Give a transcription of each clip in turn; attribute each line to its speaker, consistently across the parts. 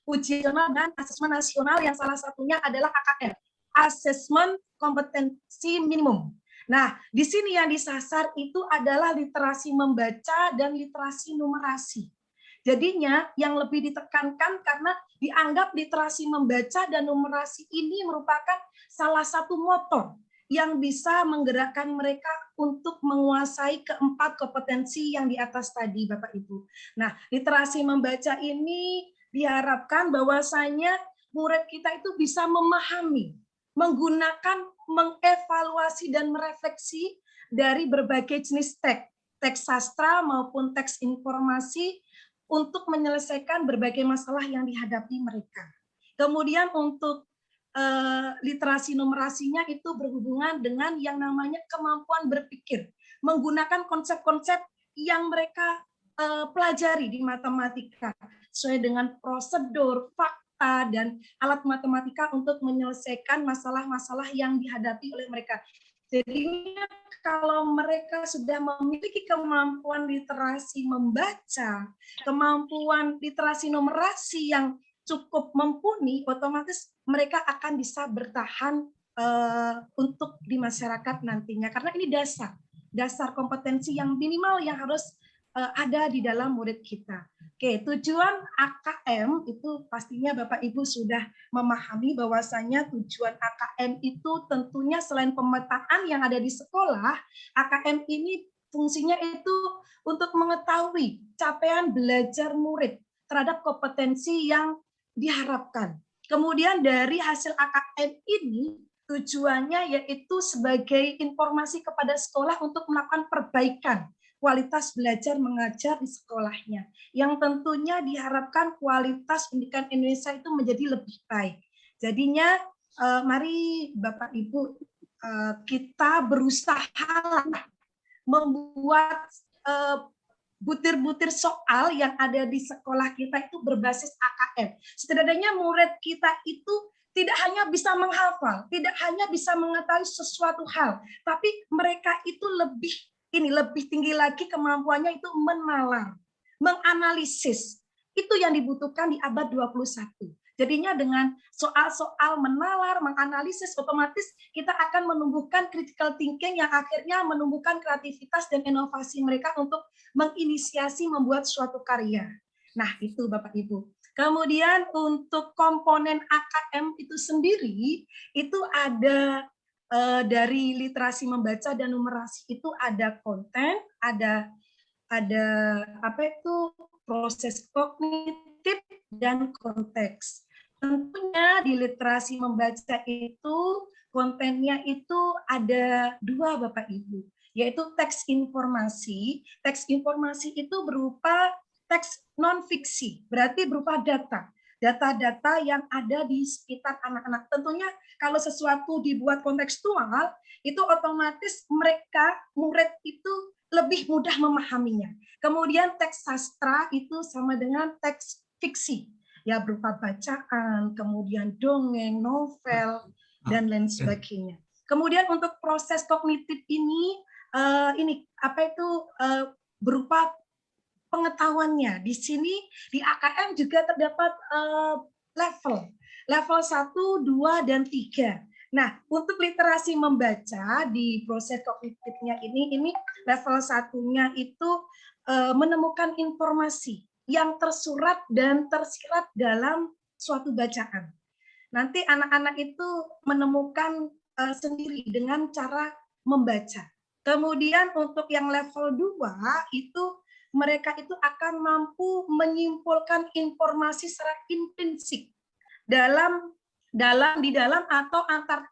Speaker 1: ujian nasional dan asesmen nasional yang salah satunya adalah AKM, Asesmen Kompetensi Minimum. Nah, di sini yang disasar itu adalah literasi membaca dan literasi numerasi. Jadinya yang lebih ditekankan karena dianggap literasi membaca dan numerasi ini merupakan salah satu motor yang bisa menggerakkan mereka untuk menguasai keempat kompetensi yang di atas tadi, Bapak Ibu. Nah, literasi membaca ini diharapkan bahwasanya murid kita itu bisa memahami, menggunakan, mengevaluasi dan merefleksi dari berbagai jenis teks sastra maupun teks informasi untuk menyelesaikan berbagai masalah yang dihadapi mereka. Kemudian untuk literasi numerasinya itu berhubungan dengan yang namanya kemampuan berpikir, menggunakan konsep-konsep yang mereka pelajari di matematika sesuai dengan prosedur, fakta, dan alat matematika untuk menyelesaikan masalah-masalah yang dihadapi oleh mereka. Jadi kalau mereka sudah memiliki kemampuan literasi membaca, kemampuan literasi numerasi yang cukup mumpuni, otomatis mereka akan bisa bertahan untuk di masyarakat nantinya. Karena ini dasar kompetensi yang minimal yang harus ada di dalam murid kita. Oke, tujuan AKM itu pastinya Bapak Ibu sudah memahami bahwasanya tujuan AKM itu tentunya selain pemetaan yang ada di sekolah, AKM ini fungsinya itu untuk mengetahui capaian belajar murid terhadap kompetensi yang diharapkan. Kemudian dari hasil AKM ini tujuannya yaitu sebagai informasi kepada sekolah untuk melakukan perbaikan kualitas belajar mengajar di sekolahnya. Yang tentunya diharapkan kualitas pendidikan Indonesia itu menjadi lebih baik. Jadinya mari Bapak Ibu kita berusaha membuat butir-butir soal yang ada di sekolah kita itu berbasis AKM. Setidaknya murid kita itu tidak hanya bisa menghafal, tidak hanya bisa mengetahui sesuatu hal, tapi mereka itu lebih tinggi lagi kemampuannya itu menalar, menganalisis. Itu yang dibutuhkan di abad 21. Jadinya dengan soal-soal menalar, menganalisis, otomatis kita akan menumbuhkan critical thinking yang akhirnya menumbuhkan kreativitas dan inovasi mereka untuk menginisiasi membuat suatu karya. Nah, itu Bapak Ibu. Kemudian untuk komponen AKM itu sendiri, itu ada dari literasi membaca dan numerasi itu ada konten, ada apa itu proses kognitif dan konteks. Tentunya di literasi membaca itu kontennya itu ada dua Bapak Ibu, yaitu teks informasi. Teks informasi itu berupa teks non-fiksi, berarti berupa data-data yang ada di sekitar anak-anak. Tentunya kalau sesuatu dibuat kontekstual, itu otomatis mereka, murid itu lebih mudah memahaminya. Kemudian teks sastra itu sama dengan teks fiksi, ya berupa bacaan, kemudian dongeng, novel, dan lain sebagainya. Kemudian untuk proses kognitif ini apa itu berupa pengetahuannya. Di sini di AKM juga terdapat level 1, 2, dan 3. Nah, untuk literasi membaca di proses kognitifnya ini level 1-nya itu menemukan informasi yang tersurat dan tersirat dalam suatu bacaan. Nanti anak-anak itu menemukan sendiri dengan cara membaca. Kemudian untuk yang level 2 itu mereka itu akan mampu menyimpulkan informasi secara intrinsik di dalam atau antar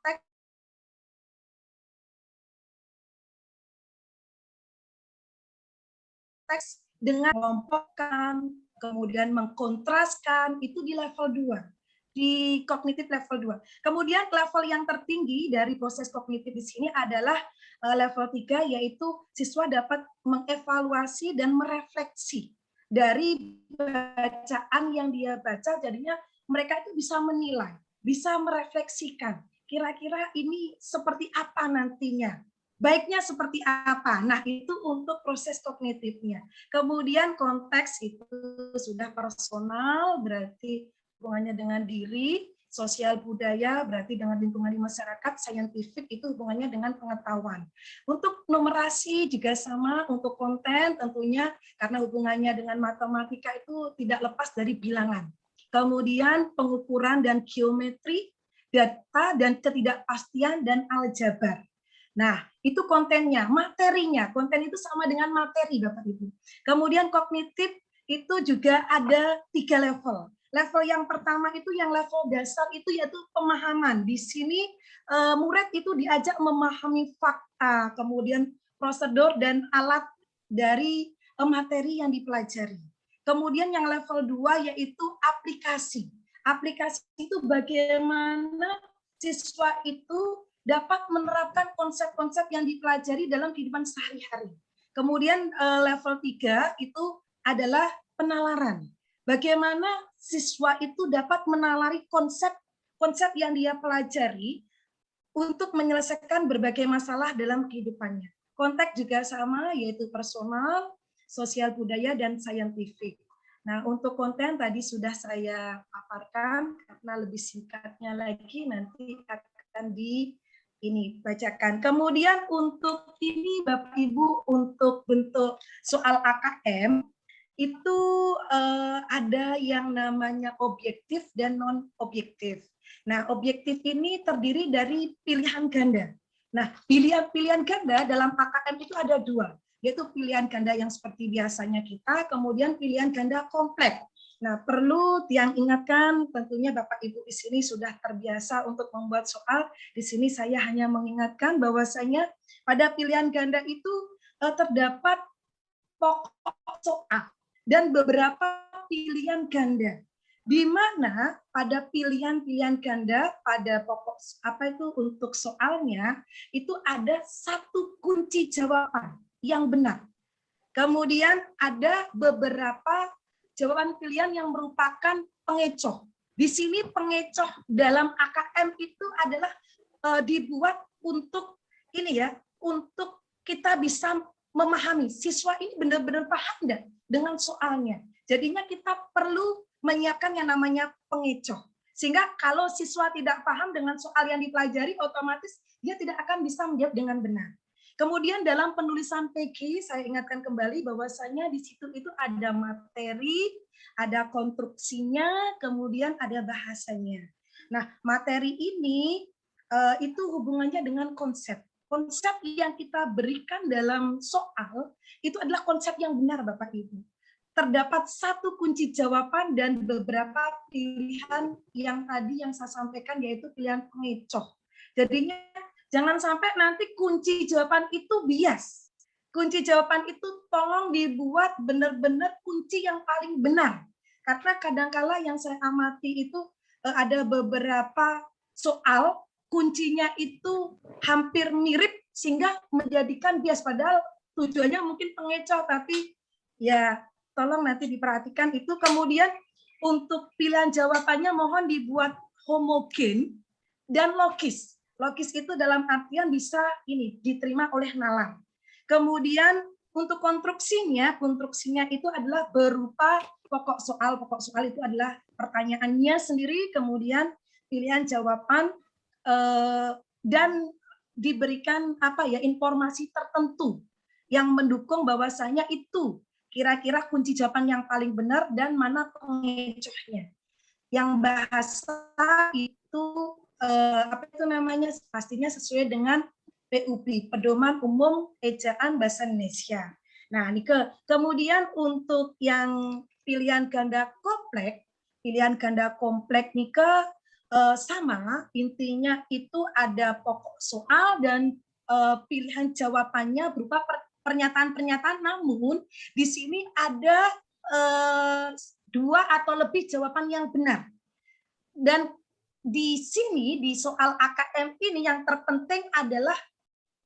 Speaker 1: teks dengan mengelompokkan, kemudian mengkontraskan, itu di level 2, di kognitif level 2. Kemudian level yang tertinggi dari proses kognitif di sini adalah level 3, yaitu siswa dapat mengevaluasi dan merefleksi dari bacaan yang dia baca, jadinya mereka itu bisa menilai, bisa merefleksikan, kira-kira ini seperti apa nantinya, baiknya seperti apa. Nah, itu untuk proses kognitifnya. Kemudian konteks itu sudah personal, berarti hubungannya dengan diri, sosial budaya berarti dengan lingkungan di masyarakat, scientific itu hubungannya dengan pengetahuan. Untuk numerasi juga sama, untuk konten tentunya karena hubungannya dengan matematika itu tidak lepas dari bilangan. Kemudian pengukuran dan geometri, data dan ketidakpastian dan aljabar. Nah, itu kontennya, materinya. Konten itu sama dengan materi, Bapak Ibu. Kemudian kognitif itu juga ada 3 level. Level yang pertama itu yang level dasar itu yaitu pemahaman. Di sini murid itu diajak memahami fakta, kemudian prosedur dan alat dari materi yang dipelajari. Kemudian yang level 2 yaitu aplikasi. Aplikasi itu bagaimana siswa itu dapat menerapkan konsep-konsep yang dipelajari dalam kehidupan sehari-hari. Kemudian level 3 itu adalah penalaran. Bagaimana siswa itu dapat menalari konsep-konsep yang dia pelajari untuk menyelesaikan berbagai masalah dalam kehidupannya. Konteks juga sama, yaitu personal, sosial budaya, dan scientific. Nah, untuk konten tadi sudah saya paparkan, karena lebih singkatnya lagi nanti akan bacakan. Kemudian untuk ini Bapak Ibu, untuk bentuk soal AKM itu ada yang namanya objektif dan non objektif. Nah, objektif ini terdiri dari pilihan ganda. Nah, pilihan ganda dalam AKM itu ada 2, yaitu pilihan ganda yang seperti biasanya kita, kemudian pilihan ganda kompleks. Nah, perlu yang ingatkan, tentunya Bapak Ibu di sini sudah terbiasa untuk membuat soal. Di sini saya hanya mengingatkan bahwasanya pada pilihan ganda itu terdapat pokok soal dan beberapa pilihan ganda. Di mana pada pilihan-pilihan ganda pada pokok untuk soalnya itu ada satu kunci jawaban yang benar. Kemudian ada beberapa jawaban pilihan yang merupakan pengecoh. Di sini pengecoh dalam AKM itu adalah dibuat untuk untuk kita bisa memahami siswa ini benar-benar paham enggak dengan soalnya. Jadinya kita perlu menyiapkan yang namanya pengecoh. Sehingga kalau siswa tidak paham dengan soal yang dipelajari, otomatis dia tidak akan bisa menjawab dengan benar. Kemudian dalam penulisan PG, saya ingatkan kembali bahwasanya di situ itu ada materi, ada konstruksinya, kemudian ada bahasanya. Nah, materi ini itu hubungannya dengan konsep. Konsep yang kita berikan dalam soal itu adalah konsep yang benar, Bapak Ibu. Terdapat satu kunci jawaban dan beberapa pilihan yang tadi yang saya sampaikan, yaitu pilihan pengecoh. Jadinya jangan sampai nanti kunci jawaban itu bias. Kunci jawaban itu tolong dibuat benar-benar kunci yang paling benar. Karena kadangkala yang saya amati itu ada beberapa soal kuncinya itu hampir mirip sehingga menjadikan bias. Padahal tujuannya mungkin pengecoh, tapi ya tolong nanti diperhatikan itu. Kemudian untuk pilihan jawabannya mohon dibuat homogen dan logis. Logis itu dalam artian bisa diterima oleh nalar. Kemudian untuk konstruksinya itu adalah berupa pokok soal. Pokok soal itu adalah pertanyaannya sendiri, kemudian pilihan jawaban dan diberikan informasi tertentu yang mendukung bahwasanya itu kira-kira kunci jawaban yang paling benar dan mana pengecohnya. Yang bahasa itu pastinya sesuai dengan PUB, Pedoman Umum Ejaan Bahasa Indonesia. Nah, kemudian untuk yang pilihan ganda kompleks sama, intinya itu ada pokok soal dan pilihan jawabannya berupa pernyataan-pernyataan, namun di sini ada 2 atau lebih jawaban yang benar. Dan di sini di soal AKM ini yang terpenting adalah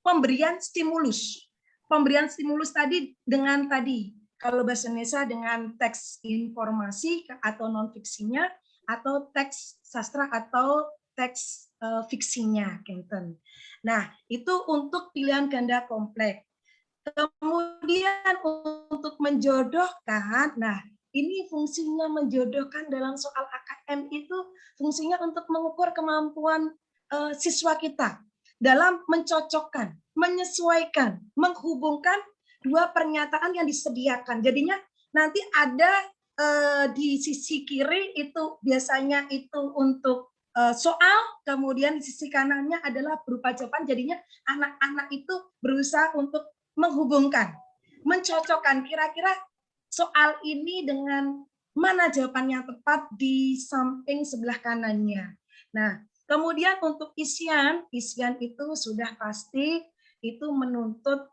Speaker 1: pemberian stimulus. Pemberian stimulus tadi dengan kalau bahasa Indonesia dengan teks informasi atau non fiksinya, atau teks sastra atau teks fiksinya, Kenten. Nah, itu untuk pilihan ganda kompleks. Kemudian untuk menjodohkan, nah ini fungsinya menjodohkan dalam soal AKM AKM itu fungsinya untuk mengukur kemampuan siswa kita dalam mencocokkan, menyesuaikan, menghubungkan dua pernyataan yang disediakan. Jadinya nanti ada di sisi kiri itu biasanya itu untuk soal, kemudian di sisi kanannya adalah berupa jawaban. Jadinya anak-anak itu berusaha untuk menghubungkan, mencocokkan kira-kira soal ini dengan mana jawaban yang tepat di samping sebelah kanannya. Nah, kemudian untuk isian itu sudah pasti itu menuntut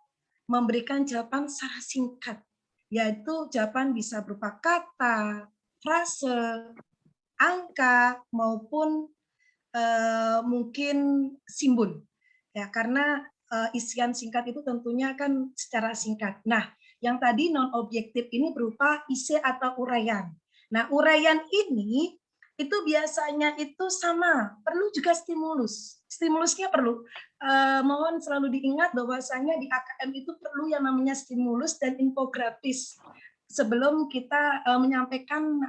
Speaker 1: memberikan jawaban secara singkat, yaitu jawaban bisa berupa kata, frase, angka, maupun mungkin simbol. Ya, karena isian singkat itu tentunya kan secara singkat. Nah, yang tadi non objektif ini berupa isi atau uraian. Nah, uraian ini itu biasanya itu sama, perlu juga stimulus. Stimulusnya perlu. Mohon selalu diingat bahwasanya di AKM itu perlu yang namanya stimulus dan infografis sebelum kita menyampaikan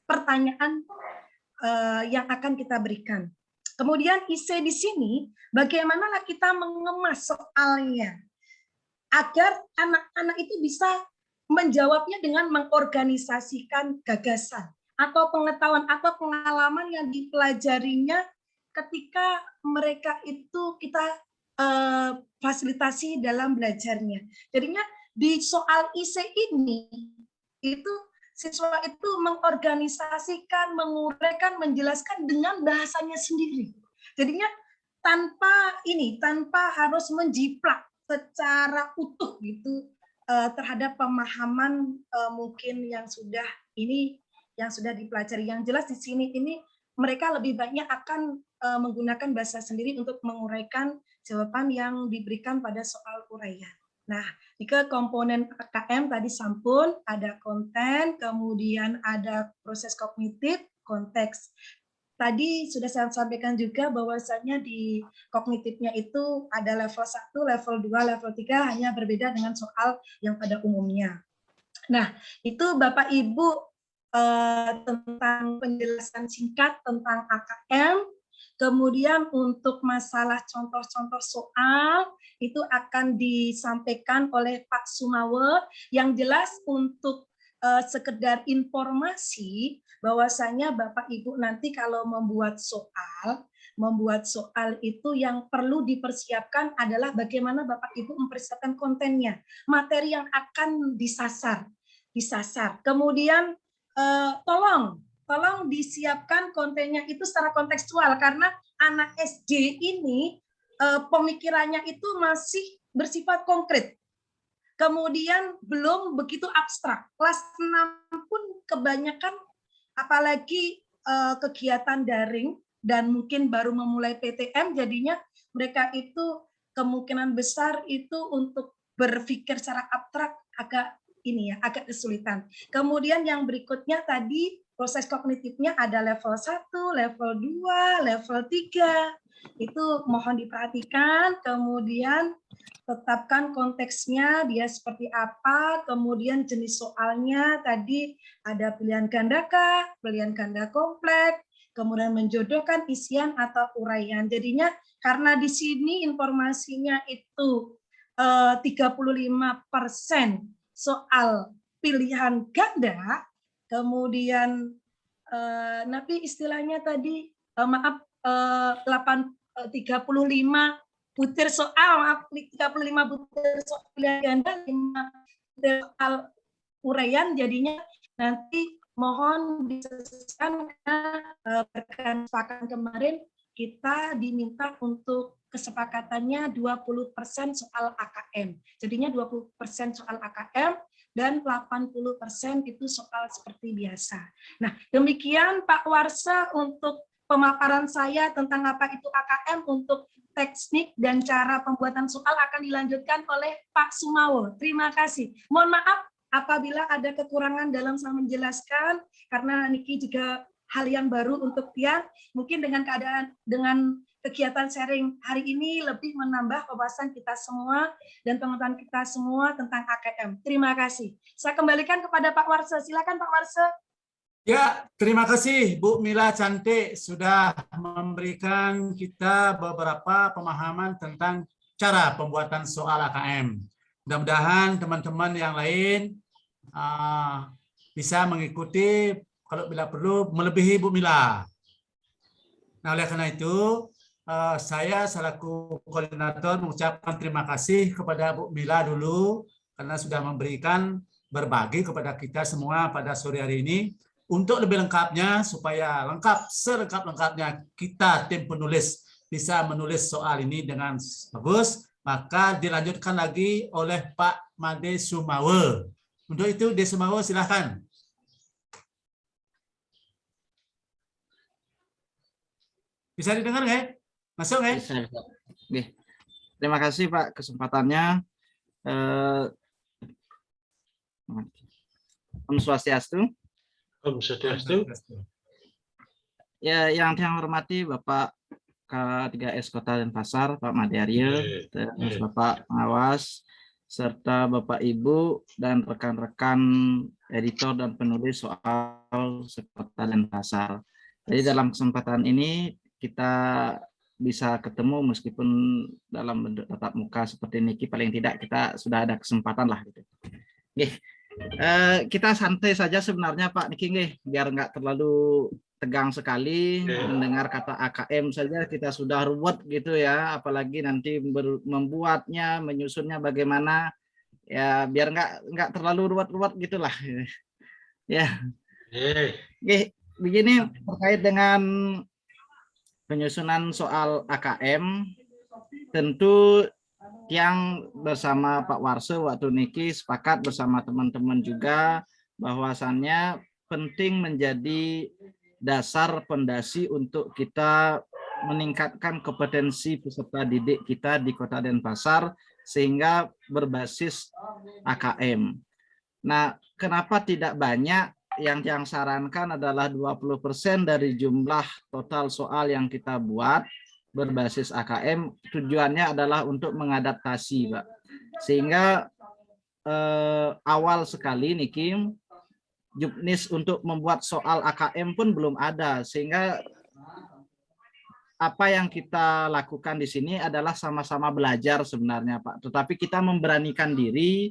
Speaker 1: pertanyaan yang akan kita berikan. Kemudian IC di sini, bagaimana kita mengemas soalnya agar anak-anak itu bisa menjawabnya dengan mengorganisasikan gagasan atau pengetahuan atau pengalaman yang dipelajarinya ketika mereka itu kita fasilitasi dalam belajarnya. Jadinya di soal IC ini itu siswa itu mengorganisasikan, menguraikan, menjelaskan dengan bahasanya sendiri. Jadinya tanpa harus menjiplak secara utuh gitu terhadap pemahaman mungkin yang sudah dipelajari. Yang jelas di sini ini mereka lebih banyak akan menggunakan bahasa sendiri untuk menguraikan jawaban yang diberikan pada soal uraian. Nah, jika komponen AKM tadi sampun, ada konten, kemudian ada proses kognitif, konteks. Tadi sudah saya sampaikan juga bahwasanya di kognitifnya itu ada level 1, level 2, level 3 hanya berbeda dengan soal yang pada umumnya. Nah, itu Bapak Ibu tentang penjelasan singkat tentang AKM. Kemudian untuk masalah contoh-contoh soal itu akan disampaikan oleh Pak Sumawe. Yang jelas untuk sekedar informasi bahwasanya Bapak Ibu nanti kalau membuat soal itu yang perlu dipersiapkan adalah bagaimana Bapak Ibu mempersiapkan kontennya, materi yang akan disasar. Kemudian tolong disiapkan kontennya itu secara kontekstual karena anak SD ini pemikirannya itu masih bersifat konkret. Kemudian belum begitu abstrak. Kelas 6 pun kebanyakan apalagi kegiatan daring dan mungkin baru memulai PTM, jadinya mereka itu kemungkinan besar itu untuk berpikir secara abstrak agak kesulitan. Kemudian yang berikutnya tadi proses kognitifnya ada level 1, level 2, level 3. Itu mohon diperhatikan, kemudian tetapkan konteksnya, dia seperti apa, kemudian jenis soalnya tadi ada pilihan ganda kah, pilihan ganda kompleks, kemudian menjodohkan isian atau uraian. Jadinya karena di sini informasinya itu 35% soal pilihan ganda, kemudian tapi istilahnya tadi 35 butir soal, 35 butir soal pilihan ganda, 5 butir soal uraian, jadinya nanti mohon disesuaikan kesepakatan kemarin kita diminta untuk kesepakatannya 20% soal AKM. Jadinya 20% soal AKM dan 80% itu soal seperti biasa. Nah, demikian Pak Warsa untuk pemaparan saya tentang apa itu AKM. Untuk teknik dan cara pembuatan soal akan dilanjutkan oleh Pak Sumawo. Terima kasih. Mohon maaf apabila ada kekurangan dalam saya menjelaskan, karena Niki juga hal yang baru untuk dia. Mungkin dengan kegiatan sharing hari ini lebih menambah wawasan kita semua dan teman-teman kita semua tentang AKM. Terima kasih. Saya kembalikan kepada Pak Warsa. Silakan Pak Warsa.
Speaker 2: Ya, terima kasih Bu Mila Cantik sudah memberikan kita beberapa pemahaman tentang cara pembuatan soal AKM. Mudah-mudahan teman-teman yang lain bisa mengikuti, kalau bila perlu melebihi Bu Mila. Nah, oleh karena itu saya selaku koordinator mengucapkan terima kasih kepada Bu Mila dulu karena sudah memberikan berbagi kepada kita semua pada sore hari ini. Untuk lebih lengkapnya, supaya lengkap, selengkap-lengkapnya kita tim penulis bisa menulis soal ini dengan bagus, maka dilanjutkan lagi oleh Pak Made Sumawe. Untuk itu, De Sumawe silahkan. Bisa didengar nggak? Masuk nggak?
Speaker 3: Bisa. Oke. Terima kasih Pak kesempatannya. Om Swastiastu.
Speaker 4: Om Swastiastu.
Speaker 3: Ya, yang saya hormati Bapak K3S Kota Denpasar, Pak Made Arye, terus Bapak pengawas, serta Bapak Ibu dan rekan-rekan editor dan penulis soal Kota Denpasar. Jadi dalam kesempatan ini kita bisa ketemu meskipun dalam bentuk tatap muka seperti Niki, paling tidak kita sudah ada kesempatan lah gitu. Oke. Kita santai saja sebenarnya Pak Niki, biar nggak terlalu tegang sekali mendengar kata AKM saja kita sudah ruwet gitu ya, apalagi nanti membuatnya, menyusunnya bagaimana ya, biar nggak terlalu ruwet-ruwet gitulah ya. Oke, begini terkait dengan penyusunan soal AKM, tentu yang bersama Pak Warso waktu niki sepakat bersama teman-teman juga bahwasannya penting menjadi dasar fondasi untuk kita meningkatkan kompetensi peserta didik kita di Kota Denpasar sehingga berbasis AKM. Nah, kenapa tidak banyak? Yang sarankan adalah 20% dari jumlah total soal yang kita buat berbasis AKM, tujuannya adalah untuk mengadaptasi, Pak. Sehingga awal sekali Niki, juknis untuk membuat soal AKM pun belum ada, sehingga apa yang kita lakukan di sini adalah sama-sama belajar sebenarnya, Pak. Tetapi kita memberanikan diri,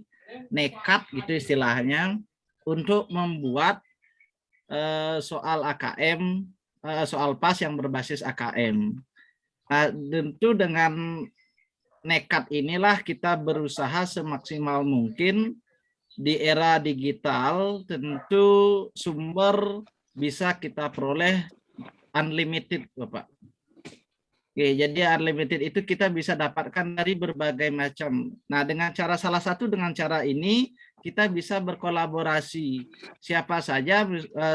Speaker 3: nekat gitu istilahnya, untuk membuat soal AKM, soal PAS yang berbasis AKM. Nah, tentu dengan nekat inilah kita berusaha semaksimal mungkin di era digital, tentu sumber bisa kita peroleh unlimited, Bapak. Oke, jadi unlimited itu kita bisa dapatkan dari berbagai macam. Nah, dengan cara salah satu dengan cara ini kita bisa berkolaborasi. Siapa saja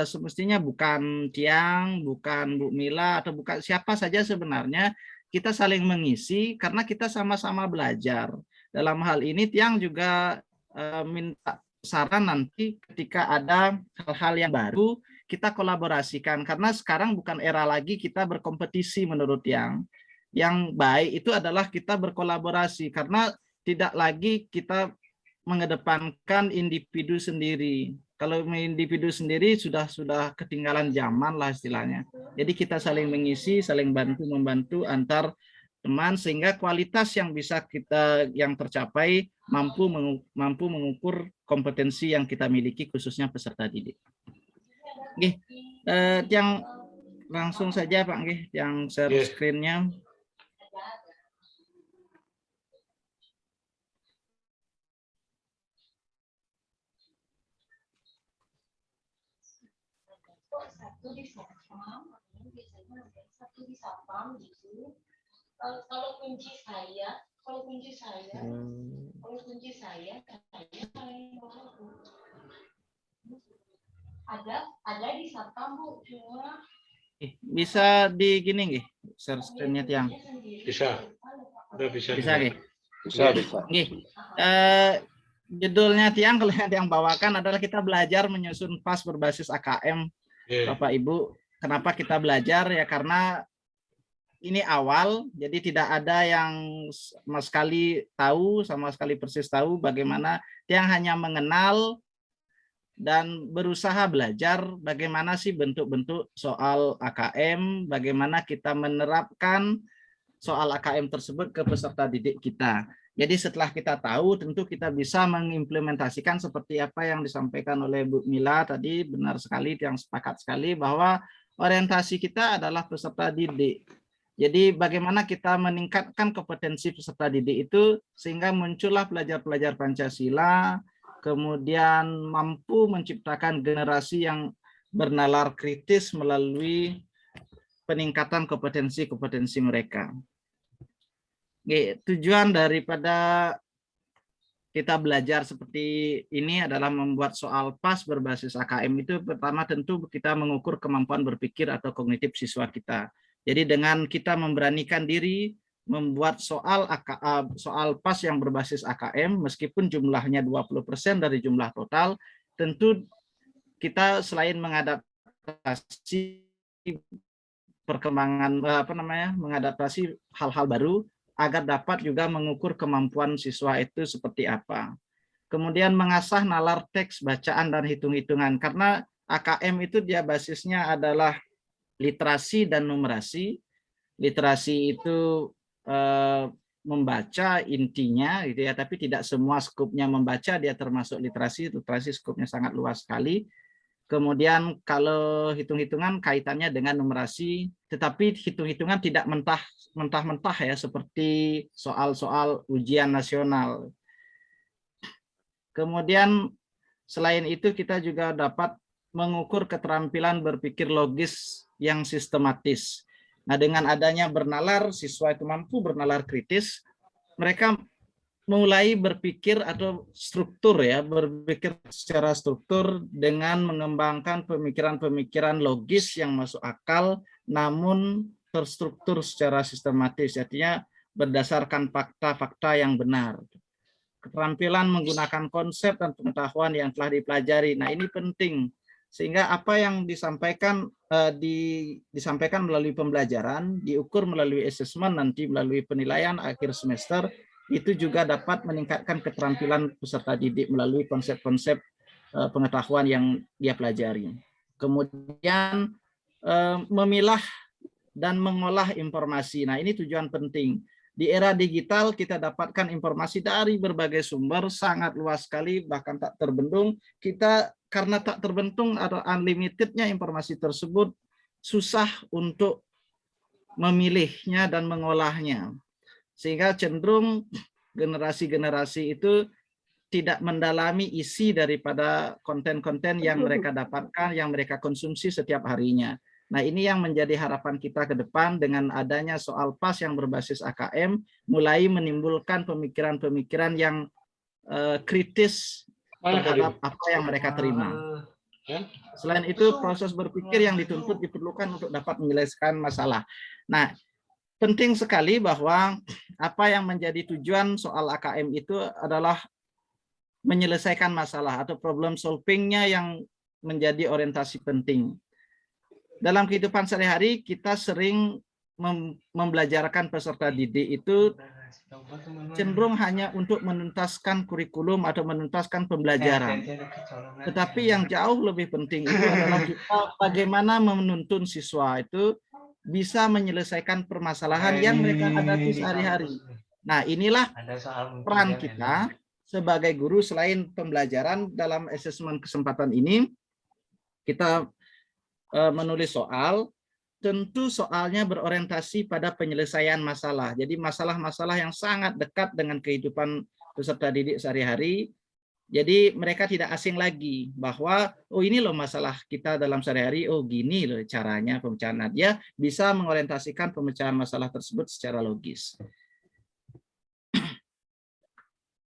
Speaker 3: semestinya bukan Tiang, bukan Bu Mila atau bukan siapa saja sebenarnya, kita saling mengisi karena kita sama-sama belajar. Dalam hal ini Tiang juga minta saran nanti ketika ada hal-hal yang baru kita kolaborasikan, karena sekarang bukan era lagi kita berkompetisi menurut yang baik itu adalah kita berkolaborasi, karena tidak lagi kita mengedepankan individu sendiri. Kalau individu sendiri sudah ketinggalan zaman lah istilahnya. Jadi kita saling mengisi, saling bantu-membantu antar teman sehingga kualitas yang bisa yang tercapai mampu mengukur kompetensi yang kita miliki khususnya peserta didik. Oke, yang langsung saja Pak nggih, yang share screen-nya.
Speaker 5: Kalau kunci saya ada di Satpam Bu, cuma
Speaker 3: bisa di gini nggih, share screen-nya Tiang.
Speaker 4: Bisa. Udah bisa.
Speaker 3: Bisa nggih.
Speaker 4: Bisa.
Speaker 3: Nggih. Judulnya Tiang kalau yang bawakan adalah kita belajar menyusun PAS berbasis AKM. Bapak Ibu, kenapa kita belajar ya, karena ini awal, jadi tidak ada yang sama sekali persis tahu bagaimana, yang hanya mengenal dan berusaha belajar bagaimana sih bentuk-bentuk soal AKM, bagaimana kita menerapkan soal AKM tersebut ke peserta didik kita. Jadi setelah kita tahu, tentu kita bisa mengimplementasikan seperti apa yang disampaikan oleh Bu Mila tadi, benar sekali, yang sepakat sekali bahwa orientasi kita adalah peserta didik. Jadi bagaimana kita meningkatkan kompetensi peserta didik itu sehingga muncullah pelajar-pelajar Pancasila, kemudian mampu menciptakan generasi yang bernalar kritis melalui peningkatan kompetensi-kompetensi mereka. Tujuan daripada kita belajar seperti ini adalah membuat soal PAS berbasis AKM itu pertama tentu kita mengukur kemampuan berpikir atau kognitif siswa kita. Jadi dengan kita memberanikan diri membuat soal PAS yang berbasis AKM meskipun jumlahnya 20% dari jumlah total, tentu kita selain mengadaptasi perkembangan mengadaptasi hal-hal baru agar dapat juga mengukur kemampuan siswa itu seperti apa. Kemudian mengasah nalar teks, bacaan, dan hitung-hitungan. Karena AKM itu dia basisnya adalah literasi dan numerasi. Literasi itu membaca intinya, gitu ya, tapi tidak semua skupnya membaca, dia termasuk literasi. Literasi skupnya sangat luas sekali. Kemudian kalau hitung-hitungan kaitannya dengan numerasi, tetapi hitung-hitungan tidak mentah-mentah ya, seperti soal-soal ujian nasional. Kemudian selain itu kita juga dapat mengukur keterampilan berpikir logis yang sistematis. Nah, dengan adanya bernalar, siswa itu mampu bernalar kritis, mereka mulai berpikir atau struktur ya, berpikir secara struktur dengan mengembangkan pemikiran-pemikiran logis yang masuk akal namun terstruktur secara sistematis, artinya berdasarkan fakta-fakta yang benar. Keterampilan menggunakan konsep dan pengetahuan yang telah dipelajari. Nah, ini penting sehingga apa yang disampaikan disampaikan melalui pembelajaran, diukur melalui asesmen, nanti melalui penilaian akhir semester, itu juga dapat meningkatkan keterampilan peserta didik melalui konsep-konsep pengetahuan yang dia pelajari. Kemudian memilah dan mengolah informasi. Nah, ini tujuan penting. Di era digital kita dapatkan informasi dari berbagai sumber, sangat luas sekali, bahkan tak terbendung. Kita karena tak terbendung atau unlimitednya informasi tersebut, susah untuk memilihnya dan mengolahnya. Sehingga cenderung generasi-generasi itu tidak mendalami isi daripada konten-konten yang mereka dapatkan, yang mereka konsumsi setiap harinya. Nah, ini yang menjadi harapan kita ke depan dengan adanya soal PAS yang berbasis AKM, mulai menimbulkan pemikiran-pemikiran yang kritis terhadap apa yang mereka terima. Selain itu, proses berpikir yang dituntut diperlukan untuk dapat menyelesaikan masalah. Nah, penting sekali bahwa apa yang menjadi tujuan soal AKM itu adalah menyelesaikan masalah atau problem solving-nya yang menjadi orientasi penting. Dalam kehidupan sehari-hari kita sering membelajarkan peserta didik itu cenderung hanya untuk menuntaskan kurikulum atau menuntaskan pembelajaran. Tetapi yang jauh lebih penting itu adalah kita bagaimana menuntun siswa itu bisa menyelesaikan permasalahan yang mereka hadapi sehari-hari. Nah, inilah peran kita sebagai guru. Selain pembelajaran, dalam asesmen kesempatan ini kita menulis soal, tentu soalnya berorientasi pada penyelesaian masalah. Jadi masalah-masalah yang sangat dekat dengan kehidupan peserta didik sehari-hari. Jadi mereka tidak asing lagi bahwa oh ini loh masalah kita dalam sehari-hari, oh gini loh caranya pemecahan. Dia bisa mengorientasikan pemecahan masalah tersebut secara logis.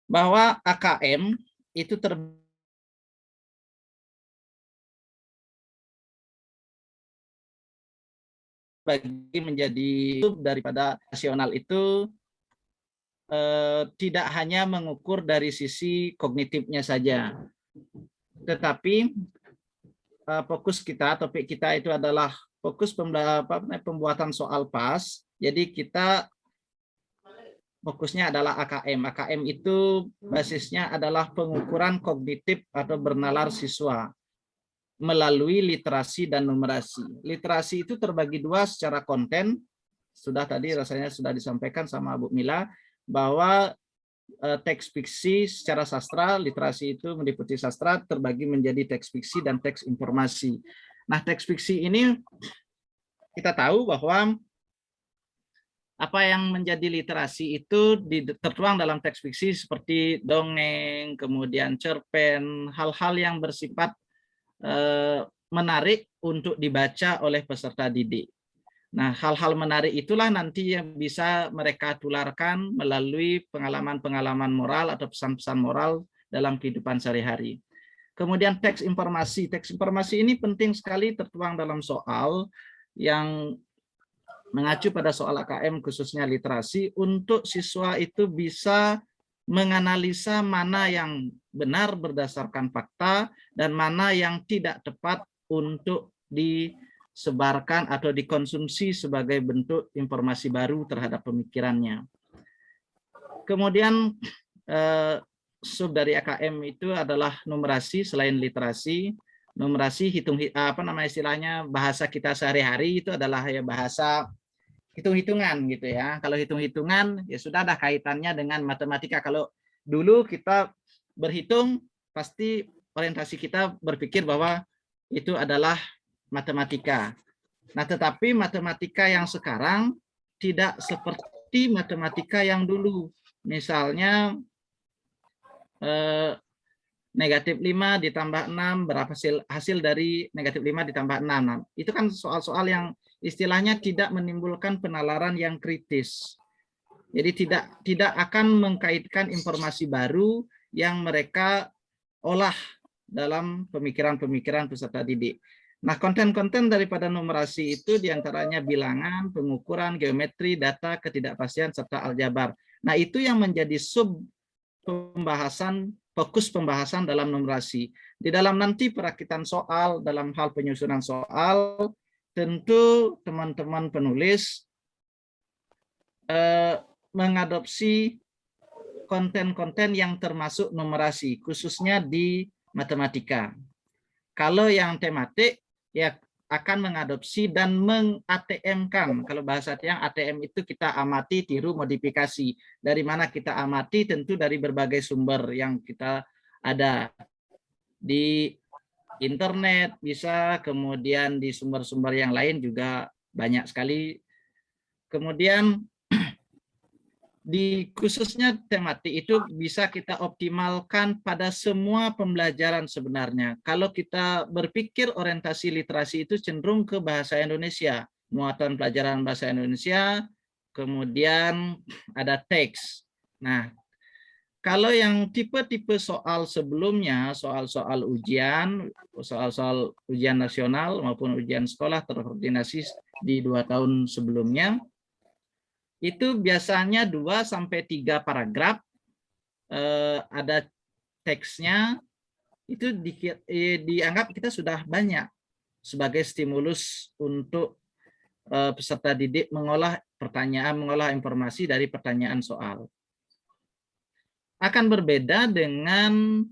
Speaker 3: Bahwa AKM itu terbagi menjadi daripada nasional itu tidak hanya mengukur dari sisi kognitifnya saja, tetapi fokus kita, topik kita itu adalah fokus pembuatan soal PAS. Jadi kita fokusnya adalah AKM. AKM itu basisnya adalah pengukuran kognitif atau bernalar siswa melalui literasi dan numerasi. Literasi itu terbagi dua secara konten. Sudah tadi rasanya sudah disampaikan sama Bu Mila bahwa teks fiksi secara sastra, literasi itu meliputi sastra, terbagi menjadi teks fiksi dan teks informasi. Nah, teks fiksi ini kita tahu bahwa apa yang menjadi literasi itu tertuang dalam teks fiksi seperti dongeng, kemudian cerpen, hal-hal yang bersifat menarik untuk dibaca oleh peserta didik. Nah, hal-hal menarik itulah nanti yang bisa mereka tularkan melalui pengalaman-pengalaman moral atau pesan-pesan moral dalam kehidupan sehari-hari. Kemudian teks informasi. Teks informasi ini penting sekali tertuang dalam soal yang mengacu pada soal AKM khususnya literasi untuk siswa itu bisa menganalisa mana yang benar berdasarkan fakta dan mana yang tidak tepat untuk disebarkan atau dikonsumsi sebagai bentuk informasi baru terhadap pemikirannya. Kemudian sub dari AKM itu adalah numerasi selain literasi. Numerasi istilahnya bahasa kita sehari-hari itu adalah ya bahasa hitung-hitungan gitu ya. Kalau hitung-hitungan ya sudah ada kaitannya dengan matematika. Kalau dulu kita berhitung pasti orientasi kita berpikir bahwa itu adalah matematika. Nah, tetapi matematika yang sekarang tidak seperti matematika yang dulu. Misalnya negatif 5 ditambah 6 berapa hasil dari negatif 5 ditambah 6. Nah, itu kan soal-soal yang istilahnya tidak menimbulkan penalaran yang kritis. Jadi tidak akan mengkaitkan informasi baru yang mereka olah dalam pemikiran-pemikiran peserta didik. Nah, konten-konten daripada numerasi itu diantaranya bilangan, pengukuran, geometri, data, ketidakpastian, serta aljabar. Nah, itu yang menjadi sub pembahasan, fokus pembahasan dalam numerasi. Di dalam nanti perakitan soal, dalam hal penyusunan soal, tentu teman-teman penulis mengadopsi konten-konten yang termasuk numerasi, khususnya di matematika. Kalau yang tematik, ya akan mengadopsi dan meng-ATM-kan. Kalau bahasa yang ATM itu kita amati, tiru, modifikasi. Dari mana kita amati? Tentu dari berbagai sumber yang kita ada. Di internet bisa, kemudian di sumber-sumber yang lain juga banyak sekali. Kemudian di khususnya tematik itu bisa kita optimalkan pada semua pembelajaran sebenarnya. Kalau kita berpikir orientasi literasi itu cenderung ke bahasa Indonesia, muatan pelajaran bahasa Indonesia, kemudian ada teks. Nah, kalau yang tipe-tipe soal sebelumnya, soal-soal ujian nasional maupun ujian sekolah terkoordinasi di 2 tahun sebelumnya, itu biasanya 2-3 paragraf, ada teksnya, itu dianggap kita sudah banyak sebagai stimulus untuk peserta didik mengolah pertanyaan, mengolah informasi dari pertanyaan soal. Akan berbeda dengan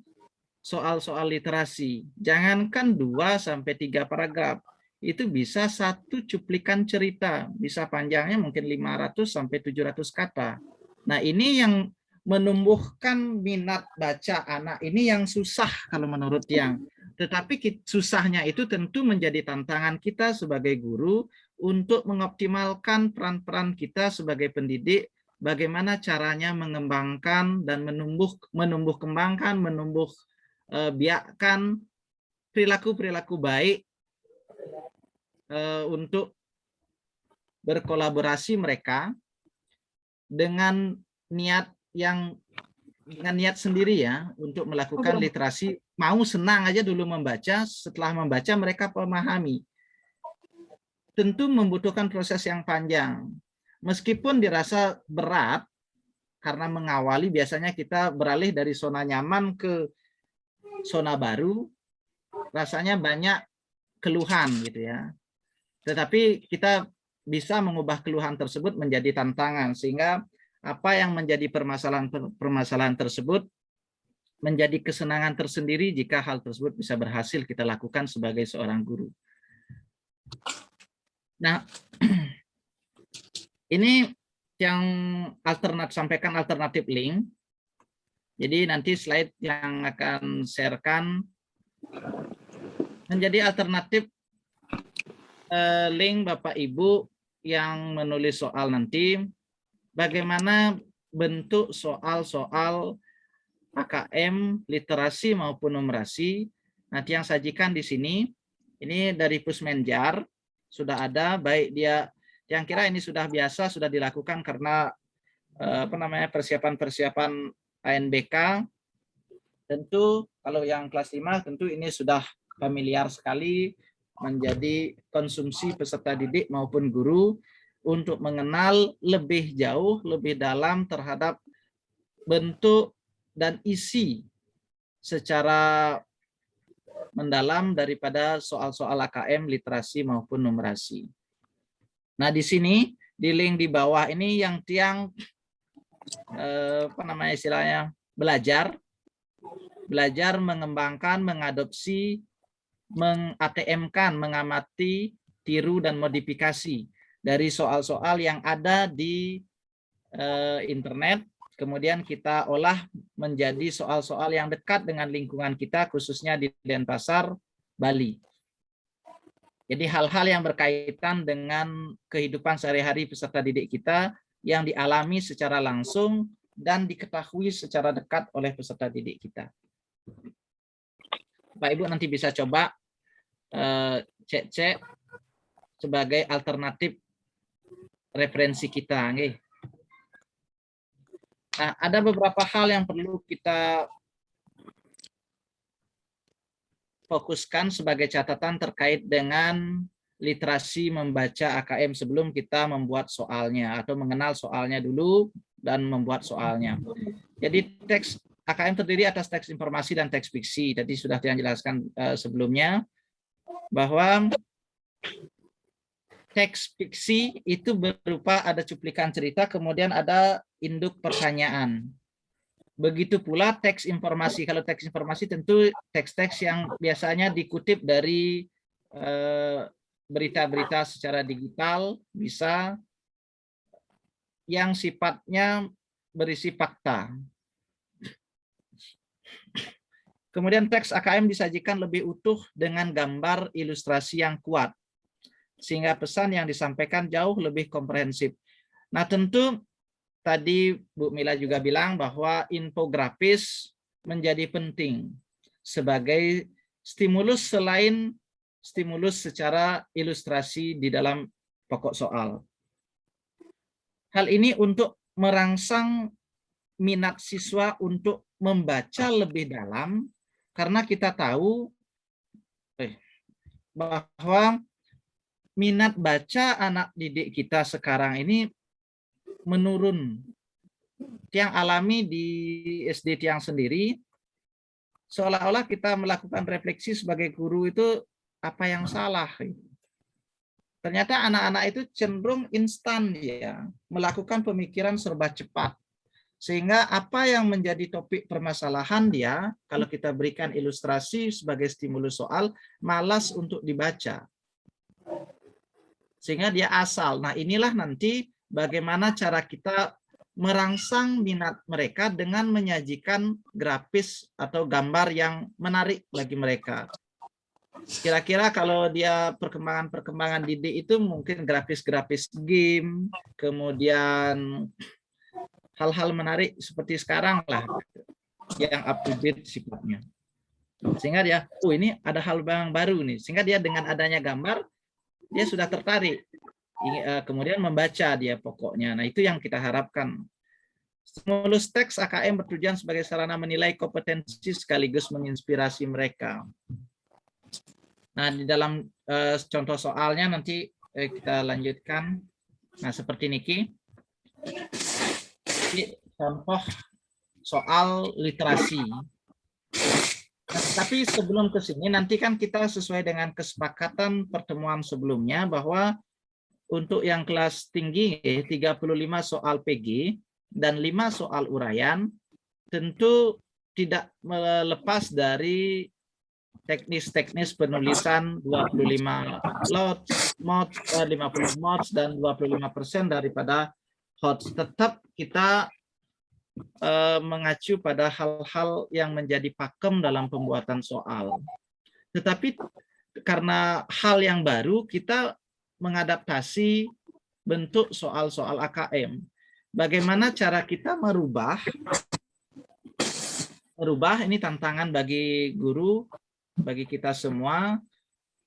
Speaker 3: soal-soal literasi. Jangankan 2-3 paragraf, itu bisa 1 cuplikan cerita, bisa panjangnya mungkin 500-700 kata. Nah, ini yang menumbuhkan minat baca anak ini yang susah kalau menurut yang. Tetapi susahnya itu tentu menjadi tantangan kita sebagai guru untuk mengoptimalkan peran-peran kita sebagai pendidik, bagaimana caranya mengembangkan dan menumbuh kembangkan, biakkan perilaku-perilaku baik untuk berkolaborasi mereka dengan niat sendiri ya untuk melakukan literasi, mau senang aja dulu membaca, setelah membaca mereka memahami. Tentu membutuhkan proses yang panjang. Meskipun dirasa berat karena mengawali biasanya kita beralih dari zona nyaman ke zona baru, rasanya banyak keluhan gitu ya. Tetapi kita bisa mengubah keluhan tersebut menjadi tantangan, sehingga apa yang menjadi permasalahan tersebut menjadi kesenangan tersendiri jika hal tersebut bisa berhasil kita lakukan sebagai seorang guru. Nah, ini yang sampaikan alternatif link. Jadi nanti slide yang akan sharekan menjadi alternatif link Bapak Ibu yang menulis soal nanti, bagaimana bentuk soal-soal AKM, literasi maupun numerasi. Nanti yang sajikan di sini, ini dari Pusmenjar, sudah ada, baik dia, yang kira ini sudah biasa, sudah dilakukan karena persiapan-persiapan ANBK. Tentu kalau yang kelas 5, tentu ini sudah familiar sekali menjadi konsumsi peserta didik maupun guru untuk mengenal lebih jauh, lebih dalam terhadap bentuk dan isi secara mendalam daripada soal-soal AKM, literasi maupun numerasi. Nah, di sini di link di bawah ini yang tiang istilahnya belajar mengembangkan, mengadopsi, meng-ATM-kan, mengamati, tiru dan modifikasi dari soal-soal yang ada di internet, kemudian kita olah menjadi soal-soal yang dekat dengan lingkungan kita, khususnya di Denpasar, Bali. Jadi hal-hal yang berkaitan dengan kehidupan sehari-hari peserta didik kita yang dialami secara langsung dan diketahui secara dekat oleh peserta didik kita. Pak Ibu nanti bisa coba cek sebagai alternatif referensi kita. Nah, ada beberapa hal yang perlu kita fokuskan sebagai catatan terkait dengan literasi membaca AKM sebelum kita membuat soalnya atau mengenal soalnya dulu dan membuat soalnya. Jadi teks AKM terdiri atas teks informasi dan teks fiksi. Tadi sudah dijelaskan sebelumnya bahwa teks fiksi itu berupa ada cuplikan cerita, kemudian ada induk pertanyaan. Begitu pula teks informasi. Kalau teks informasi tentu teks-teks yang biasanya dikutip dari berita-berita secara digital, bisa yang sifatnya berisi fakta. Kemudian teks AKM disajikan lebih utuh dengan gambar ilustrasi yang kuat, sehingga pesan yang disampaikan jauh lebih komprehensif. Nah, tentu tadi Bu Mila juga bilang bahwa infografis menjadi penting sebagai stimulus selain stimulus secara ilustrasi di dalam pokok soal. Hal ini untuk merangsang minat siswa untuk membaca lebih dalam, karena kita tahu bahwa minat baca anak didik kita sekarang ini menurun. Tiang alami di SD Tiang sendiri, seolah-olah kita melakukan refleksi sebagai guru itu apa yang salah. Ternyata anak-anak itu cenderung instan ya, melakukan pemikiran serba cepat. Sehingga apa yang menjadi topik permasalahan dia, kalau kita berikan ilustrasi sebagai stimulus soal, malas untuk dibaca. Sehingga dia asal. Nah, inilah nanti bagaimana cara kita merangsang minat mereka dengan menyajikan grafis atau gambar yang menarik bagi mereka. Kira-kira kalau dia perkembangan didik itu mungkin grafis-grafis game, kemudian hal-hal menarik seperti sekarang lah, yang up to date sifatnya. Sehingga dia, oh ini ada hal yang baru nih. Sehingga dia dengan adanya gambar, dia sudah tertarik. Kemudian membaca dia pokoknya. Nah, itu yang kita harapkan. Stimulus teks AKM bertujuan sebagai sarana menilai kompetensi sekaligus menginspirasi mereka. Nah, di dalam contoh soalnya nanti kita lanjutkan. Nah, seperti Niki. Contoh soal literasi. Nah, tapi sebelum ke sini, nanti kan kita sesuai dengan kesepakatan pertemuan sebelumnya bahwa untuk yang kelas tinggi 35 soal PG, dan 5 soal uraian, tentu tidak melepas dari teknis-teknis penulisan 25 mods, 50 mods, dan 25% daripada HOTS. Tetap kita mengacu pada hal-hal yang menjadi pakem dalam pembuatan soal. Tetapi karena hal yang baru, kita mengadaptasi bentuk soal-soal AKM. Bagaimana cara kita merubah ini tantangan bagi guru, bagi kita semua,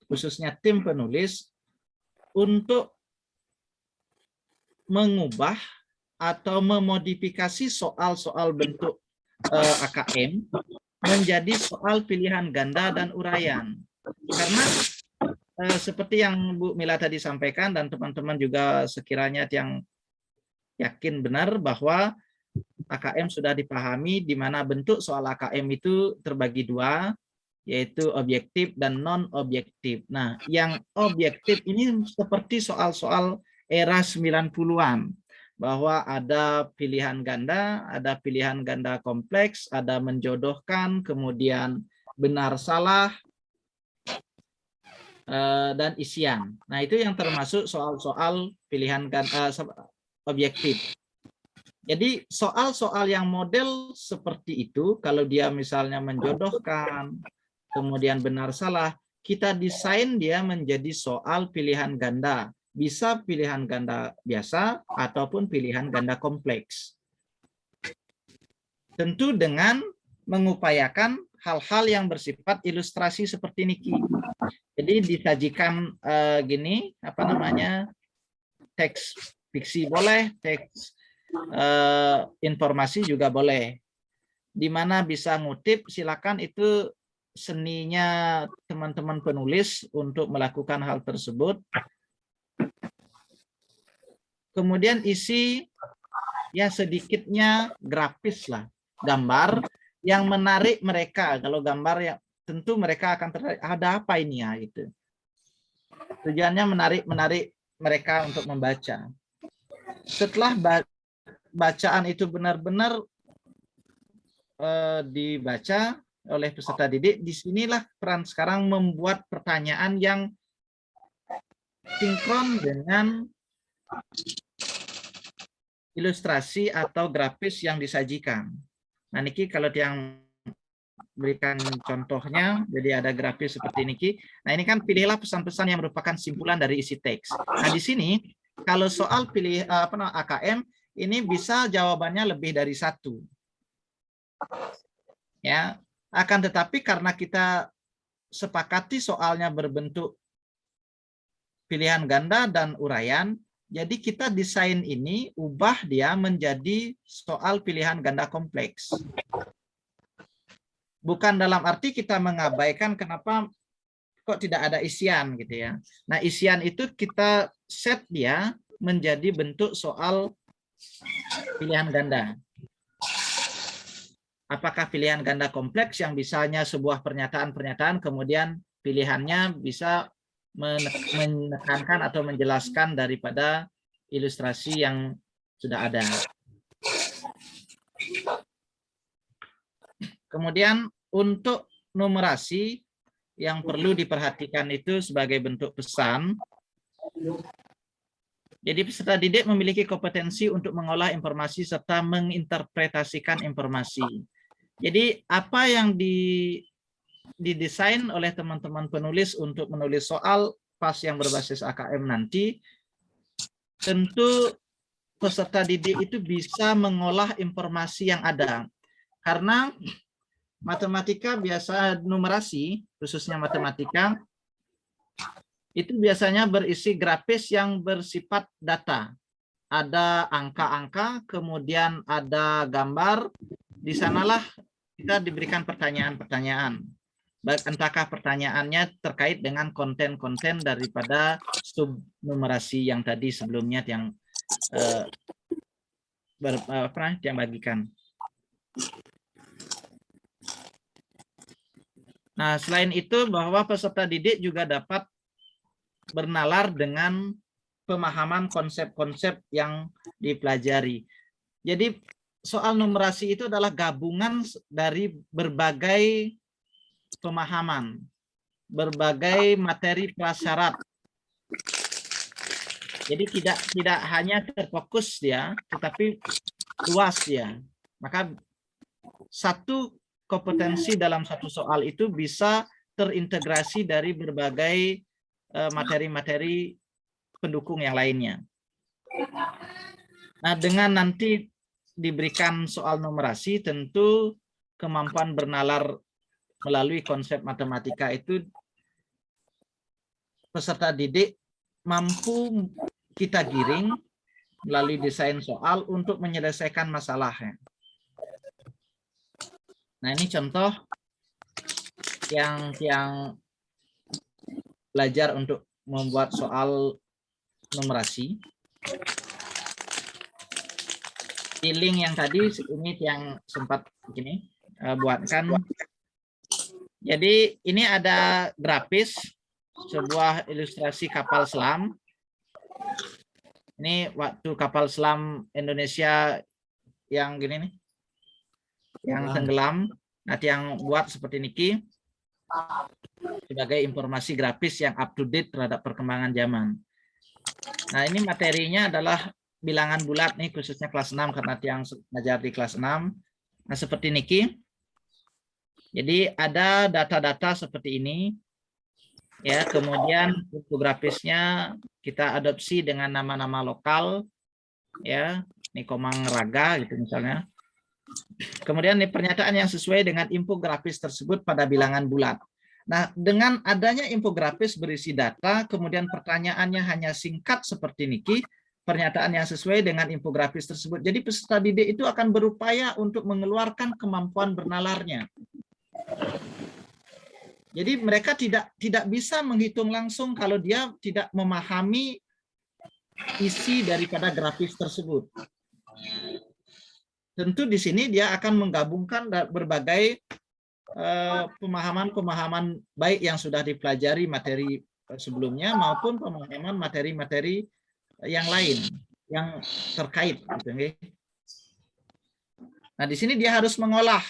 Speaker 3: khususnya tim penulis, untuk mengubah atau memodifikasi soal-soal bentuk AKM menjadi soal pilihan ganda dan uraian. Karena seperti yang Bu Mila tadi sampaikan, dan teman-teman juga sekiranya yang yakin benar bahwa AKM sudah dipahami, di mana bentuk soal AKM itu terbagi 2, yaitu objektif dan non-objektif. Nah, yang objektif ini seperti soal-soal era 90-an, bahwa ada pilihan ganda kompleks, ada menjodohkan, kemudian benar salah, dan isian. Nah, itu yang termasuk soal-soal pilihan ganda objektif. Jadi soal-soal yang model seperti itu, kalau dia misalnya menjodohkan, kemudian benar salah, kita desain dia menjadi soal pilihan ganda. Bisa pilihan ganda biasa ataupun pilihan ganda kompleks. Tentu dengan mengupayakan hal-hal yang bersifat ilustrasi seperti Niki. Jadi disajikan gini, teks fiksi boleh, teks informasi juga boleh. Di mana bisa ngutip, silakan, itu seninya teman-teman penulis untuk melakukan hal tersebut. Kemudian isi ya sedikitnya grafis lah, gambar yang menarik mereka. Kalau gambar ya tentu mereka akan tertarik, ada apa ini ya gitu. Tujuannya menarik mereka untuk membaca. Setelah bacaan itu benar-benar dibaca oleh peserta didik, disinilah peran sekarang membuat pertanyaan yang sinkron dengan ilustrasi atau grafis yang disajikan. Nah, Niki kalau yang berikan contohnya, jadi ada grafis seperti Niki. Nah, ini kan pilihlah pesan-pesan yang merupakan simpulan dari isi teks. Nah, di sini kalau soal pilih AKM ini bisa jawabannya lebih dari 1. Ya, akan tetapi karena kita sepakati soalnya berbentuk pilihan ganda dan uraian, jadi kita desain ini, ubah dia menjadi soal pilihan ganda kompleks. Bukan dalam arti kita mengabaikan kenapa kok tidak ada isian gitu ya. Nah, isian itu kita set dia menjadi bentuk soal pilihan ganda. Apakah pilihan ganda kompleks yang misalnya sebuah pernyataan kemudian pilihannya bisa menekankan atau menjelaskan daripada ilustrasi yang sudah ada. Kemudian untuk numerasi yang perlu diperhatikan itu sebagai bentuk pesan. Jadi peserta didik memiliki kompetensi untuk mengolah informasi serta menginterpretasikan informasi. Jadi apa yang didesain oleh teman-teman penulis untuk menulis soal pas yang berbasis AKM nanti, tentu peserta didik itu bisa mengolah informasi yang ada. Karena matematika biasa, numerasi, khususnya matematika, itu biasanya berisi grafis yang bersifat data. Ada angka-angka, kemudian ada gambar, di sanalah kita diberikan pertanyaan-pertanyaan. Entahkah pertanyaannya terkait dengan konten-konten daripada subnumerasi yang tadi sebelumnya yang bagikan. Nah, selain itu bahwa peserta didik juga dapat bernalar dengan pemahaman konsep-konsep yang dipelajari. Jadi soal numerasi itu adalah gabungan dari berbagai pemahaman, berbagai materi prasyarat. Jadi tidak hanya terfokus dia, tetapi luas ya. Maka satu kompetensi dalam satu soal itu bisa terintegrasi dari berbagai materi-materi pendukung yang lainnya. Nah, dengan nanti diberikan soal numerasi, tentu kemampuan bernalar melalui konsep matematika itu peserta didik mampu kita giring melalui desain soal untuk menyelesaikan masalahnya. Nah, ini contoh yang belajar untuk membuat soal numerasi. Di link yang tadi ini yang sempat begini buatkan. Jadi ini ada grafis sebuah ilustrasi kapal selam. Ini waktu kapal selam Indonesia yang gini nih, yang tenggelam. Nanti yang buat seperti niki sebagai informasi grafis yang up to date terhadap perkembangan zaman. Nah, ini materinya adalah bilangan bulat nih, khususnya kelas 6 karena yang ngajar di kelas 6. Nah, seperti niki. Jadi ada data-data seperti ini. Ya, kemudian infografisnya kita adopsi dengan nama-nama lokal, ya, ini Komang Raga gitu misalnya. Kemudian ini pernyataan yang sesuai dengan infografis tersebut pada bilangan bulat. Nah, dengan adanya infografis berisi data, kemudian pertanyaannya hanya singkat seperti niki, pernyataan yang sesuai dengan infografis tersebut. Jadi peserta didik itu akan berupaya untuk mengeluarkan kemampuan bernalarnya. Jadi mereka tidak bisa menghitung langsung kalau dia tidak memahami isi daripada grafis tersebut. Tentu di sini dia akan menggabungkan berbagai pemahaman-pemahaman baik yang sudah dipelajari materi sebelumnya maupun pemahaman materi-materi yang lain yang terkait. Nah, di sini dia harus mengolah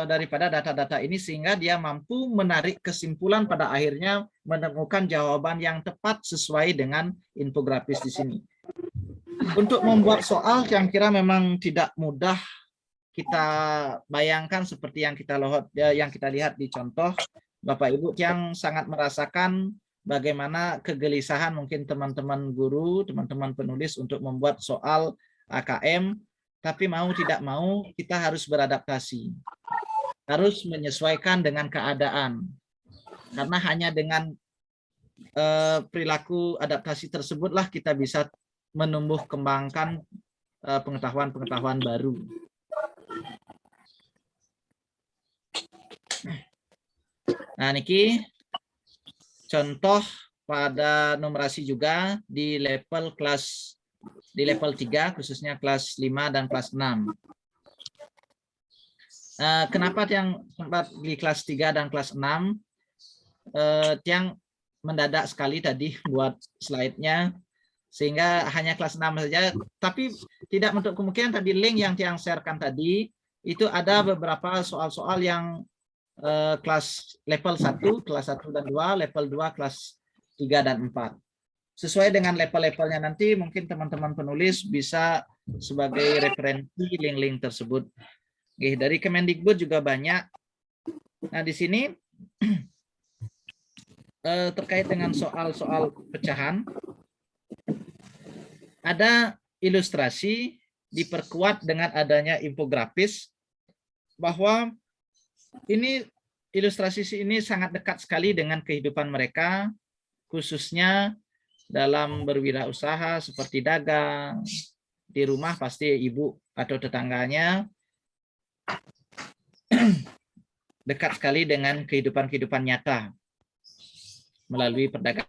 Speaker 3: daripada data-data ini sehingga dia mampu menarik kesimpulan pada akhirnya menemukan jawaban yang tepat sesuai dengan infografis di sini. Untuk membuat soal yang kira memang tidak mudah kita bayangkan seperti yang kita lihat di contoh Bapak Ibu yang sangat merasakan bagaimana kegelisahan mungkin teman-teman guru, teman-teman penulis untuk membuat soal AKM. Tapi mau tidak mau kita harus beradaptasi, harus menyesuaikan dengan keadaan. Karena hanya dengan perilaku adaptasi tersebutlah kita bisa menumbuh kembangkan pengetahuan-pengetahuan baru. Nah, niki contoh pada numerasi juga di level kelas di level 3 khususnya kelas 5 dan kelas 6. Kenapa yang sempat di kelas 3 dan kelas 6 yang mendadak sekali tadi buat slide-nya sehingga hanya kelas 6 saja, tapi tidak menutup kemungkinan tadi link yang Tiang share-kan tadi itu ada beberapa soal-soal yang kelas level 1, kelas 1 dan 2, level 2, kelas 3 dan 4. Sesuai dengan level-levelnya nanti mungkin teman-teman penulis bisa sebagai referensi link-link tersebut. Oke, dari Kemendikbud juga banyak. Nah, di sini terkait dengan soal-soal pecahan, ada ilustrasi diperkuat dengan adanya infografis bahwa ini ilustrasi ini sangat dekat sekali dengan kehidupan mereka, khususnya dalam berwirausaha seperti dagang, di rumah pasti ibu atau tetangganya dekat sekali dengan kehidupan-kehidupan nyata melalui perdagangan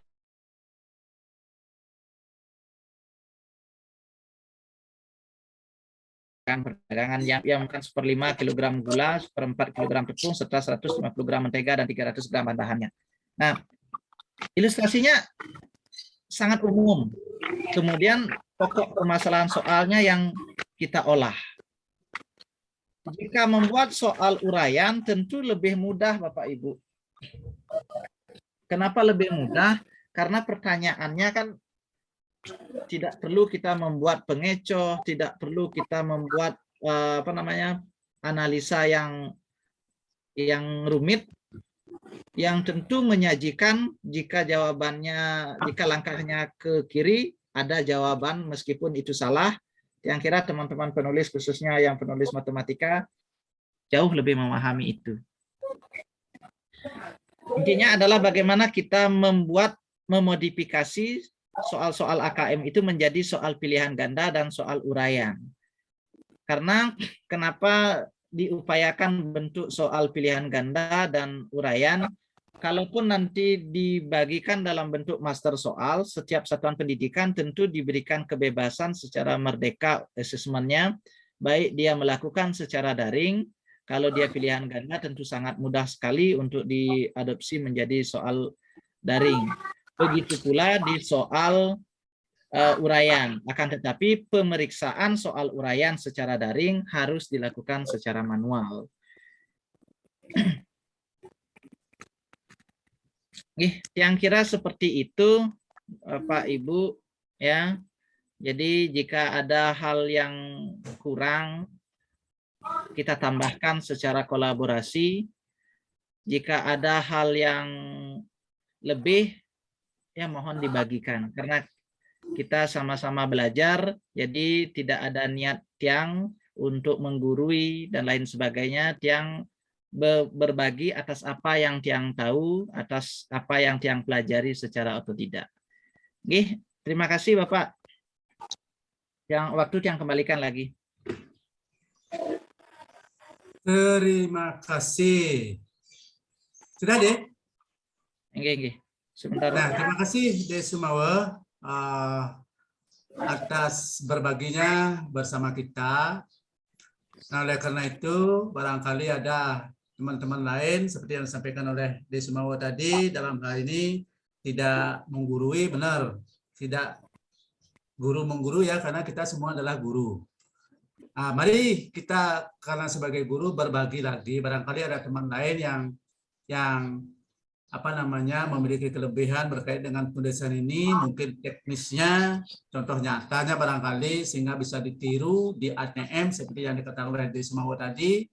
Speaker 3: yang makan 1/5 kg gula, 1/4 kg tepung, serta 150 gram mentega dan 300 gram bahan-bahannya. Nah, ilustrasinya sangat umum. Kemudian pokok permasalahan soalnya yang kita olah. Jika membuat soal uraian tentu lebih mudah Bapak Ibu. Kenapa lebih mudah? Karena pertanyaannya kan tidak perlu kita membuat pengecoh, tidak perlu kita membuat analisa yang rumit, yang tentu menyajikan jika langkahnya ke kiri ada jawaban meskipun itu salah. Yang kira teman-teman penulis, khususnya yang penulis matematika, jauh lebih memahami itu. Intinya adalah bagaimana kita memodifikasi soal-soal AKM itu menjadi soal pilihan ganda dan soal uraian. Karena kenapa diupayakan bentuk soal pilihan ganda dan uraian? Kalaupun nanti dibagikan dalam bentuk master soal, setiap satuan pendidikan tentu diberikan kebebasan secara merdeka asesmennya, baik dia melakukan secara daring, kalau dia pilihan ganda tentu sangat mudah sekali untuk diadopsi menjadi soal daring. Begitu pula di soal uraian, akan tetapi pemeriksaan soal uraian secara daring harus dilakukan secara manual. Yang kira seperti itu Pak Ibu ya. Jadi jika ada hal yang kurang kita tambahkan secara kolaborasi. Jika ada hal yang lebih ya mohon dibagikan karena kita sama-sama belajar, jadi tidak ada niat Tiang untuk menggurui dan lain sebagainya. Tiang berbagi atas apa yang Tiang tahu, atas apa yang Tiang pelajari secara otodidak. Terima kasih Bapak. Waktu Tiang kembalikan lagi.
Speaker 2: Terima kasih. Sudah deh?
Speaker 3: Oke. Sebentar.
Speaker 2: Nah, terima kasih Dek Sumawa atas berbaginya bersama kita. Nah, oleh karena itu, barangkali ada teman-teman lain seperti yang disampaikan oleh Dek Sumawa tadi, dalam hal ini tidak menggurui, benar. Tidak guru mengguru ya, karena kita semua adalah guru. Nah, mari kita karena sebagai guru berbagi lagi, barangkali ada teman lain yang memiliki kelebihan berkait dengan penulisan ini, mungkin teknisnya, contoh nyatanya barangkali sehingga bisa ditiru di ATM seperti yang dikatakan oleh Dek Sumawa tadi,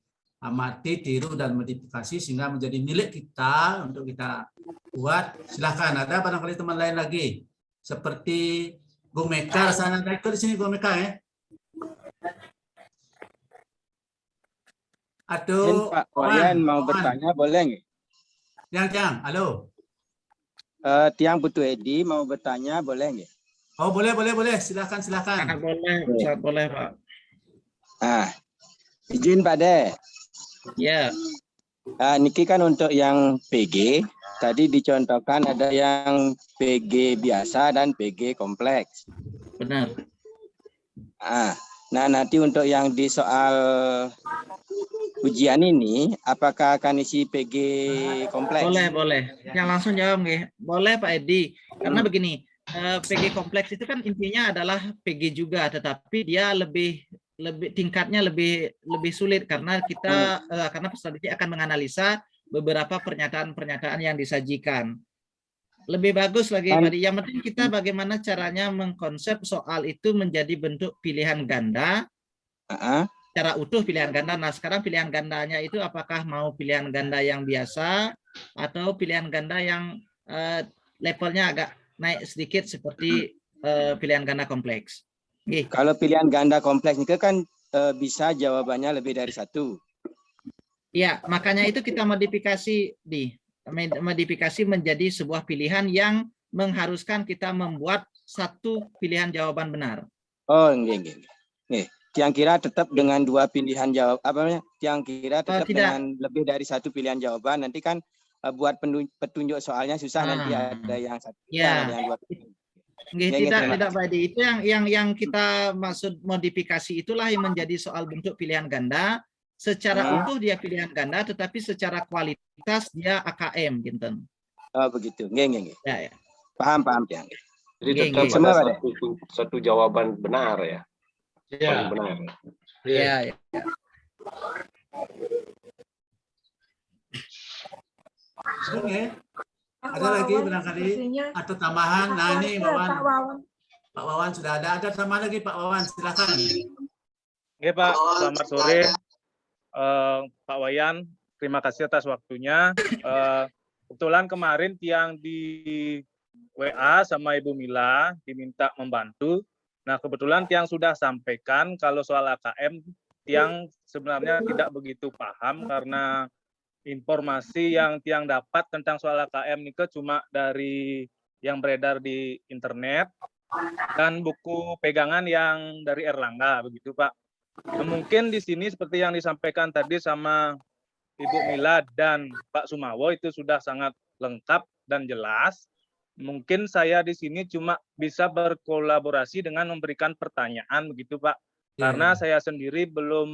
Speaker 2: amati, tiru dan modifikasi sehingga menjadi milik kita untuk kita buat. Silahkan, ada barangkali teman lain lagi seperti Gung Mekar sana, ikut di sini Gung Mekar ya. Atau
Speaker 6: Pak Wayan mau bertanya boleh nggak?
Speaker 2: Yang, halo.
Speaker 6: Tiang Putu Edi mau bertanya boleh nggak?
Speaker 2: Oh boleh. Silakan.
Speaker 3: Boleh Pak.
Speaker 6: Izin Pak De.
Speaker 3: Ya.
Speaker 6: Niki kan untuk yang PG tadi dicontohkan ada yang PG biasa dan PG kompleks.
Speaker 3: Benar.
Speaker 6: Nah nanti untuk yang di soal ujian ini, apakah akan isi PG kompleks?
Speaker 3: Boleh. Yang langsung jawab nggih. Boleh Pak Edi. Karena begini, PG kompleks itu kan intinya adalah PG juga, tetapi dia lebih tingkatnya lebih sulit karena kita karena peserta didik akan menganalisa beberapa pernyataan-pernyataan yang disajikan. Lebih bagus lagi Pak Edi. Yang penting kita bagaimana caranya mengkonsep soal itu menjadi bentuk pilihan ganda. Secara utuh pilihan ganda. Nah, sekarang pilihan gandanya itu apakah mau pilihan ganda yang biasa atau pilihan ganda yang levelnya agak naik sedikit seperti pilihan ganda kompleks.
Speaker 6: Kalau pilihan ganda kompleks itu kan bisa jawabannya lebih dari satu.
Speaker 3: Iya, makanya itu kita modifikasi menjadi sebuah pilihan yang mengharuskan kita membuat satu pilihan jawaban benar.
Speaker 6: Oh, nggih. Tiang kira tetap dengan dua pilihan jawab Tiang kira tetap dengan lebih dari satu pilihan jawaban. Nanti kan buat petunjuk soalnya susah nanti ada yang satu
Speaker 3: ya.
Speaker 6: Ada yang dua.
Speaker 3: Tidak Pak Edi. Itu yang kita maksud modifikasi itulah yang menjadi soal bentuk pilihan ganda. Secara utuh dia pilihan ganda, tetapi secara kualitas dia AKM, gitu.
Speaker 6: Oh begitu. Nggih.
Speaker 3: Ya.
Speaker 6: Paham Tiang.
Speaker 4: Jadi
Speaker 3: Nggih,
Speaker 4: tetap
Speaker 3: nggih.
Speaker 6: Semua,
Speaker 4: ada
Speaker 6: Pak, Dek?
Speaker 4: satu jawaban benar ya.
Speaker 2: Iya.
Speaker 4: Paling benar.
Speaker 3: Ya, ya.
Speaker 2: Oke.
Speaker 1: Pak
Speaker 2: Ada lagi
Speaker 1: Wawan
Speaker 2: barangkali
Speaker 1: sepertinya
Speaker 2: atau tambahan? Nah ini
Speaker 1: Pak
Speaker 2: Wawan.
Speaker 1: Wawan.
Speaker 2: Pak Wawan sudah ada. Ada tambahan lagi Pak Wawan, silakan.
Speaker 7: Oke Pak, selamat sore. Pak Wayan, terima kasih atas waktunya. Kebetulan kemarin tiang di WA sama Ibu Mila diminta membantu. Nah kebetulan tiang sudah sampaikan kalau soal AKM, tiang sebenarnya tidak begitu paham karena informasi yang tiang dapat tentang soal AKM ini cuma dari yang beredar di internet dan buku pegangan yang dari Erlangga, begitu Pak. Nah, mungkin di sini seperti yang disampaikan tadi sama Ibu Mila dan Pak Sumawo itu sudah sangat lengkap dan jelas. Mungkin saya di sini cuma bisa berkolaborasi dengan memberikan pertanyaan begitu Pak. Karena saya sendiri belum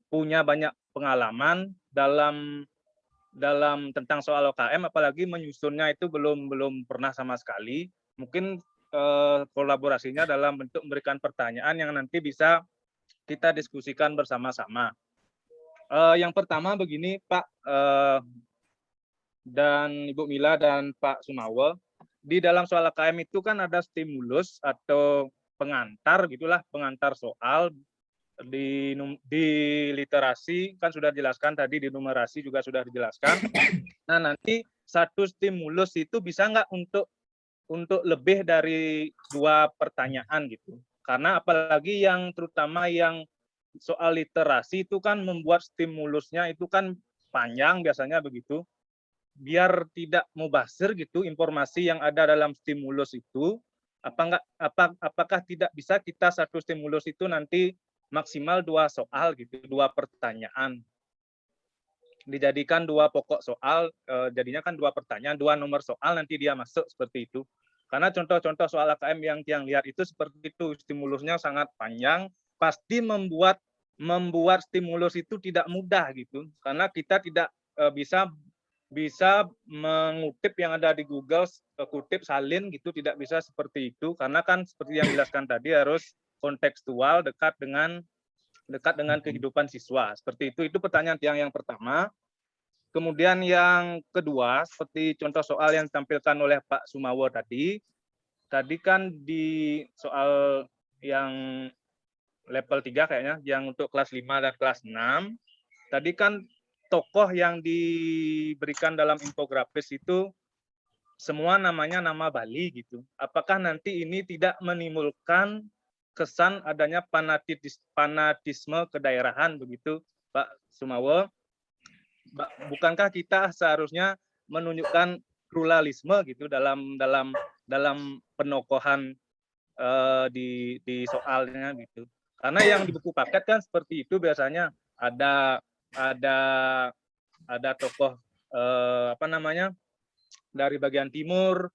Speaker 7: punya banyak pengalaman dalam tentang soal OKM, apalagi menyusunnya itu belum pernah sama sekali. Mungkin kolaborasinya dalam bentuk memberikan pertanyaan yang nanti bisa kita diskusikan bersama-sama. Yang pertama begini Pak dan Ibu Mila dan Pak Sumawo, di dalam soal AKM itu kan ada stimulus atau pengantar gitulah, pengantar soal di literasi kan sudah dijelaskan tadi, di numerasi juga sudah dijelaskan. Nah nanti satu stimulus itu bisa nggak untuk lebih dari 2 pertanyaan gitu? Karena apalagi yang terutama yang soal literasi itu kan membuat stimulusnya itu kan panjang biasanya begitu. Biar tidak mubazir gitu informasi yang ada dalam stimulus itu, apakah tidak bisa kita satu stimulus itu nanti maksimal 2 soal gitu, 2 pertanyaan. Dijadikan 2 pokok soal, jadinya kan 2 pertanyaan, 2 nomor soal nanti dia masuk seperti itu. Karena contoh-contoh soal AKM yang tiang lihat itu seperti itu, stimulusnya sangat panjang, pasti membuat stimulus itu tidak mudah gitu. Karena kita tidak bisa mengutip yang ada di Google, kutip salin gitu, tidak bisa seperti itu. Karena kan seperti yang dijelaskan tadi harus kontekstual, dekat dengan kehidupan siswa. Seperti itu pertanyaan yang pertama. Kemudian yang kedua, seperti contoh soal yang ditampilkan oleh Pak Sumawo tadi kan di soal yang level 3 kayaknya, yang untuk kelas 5 dan kelas 6, tadi kan tokoh yang diberikan dalam infografis itu semua namanya nama Bali gitu. Apakah nanti ini tidak menimbulkan kesan adanya fanatisme kedaerahan begitu, Pak Sumawo? Bukankah kita seharusnya menunjukkan pluralisme gitu dalam penokohan di soalnya gitu? Karena yang di buku paket kan seperti itu biasanya ada tokoh dari bagian timur,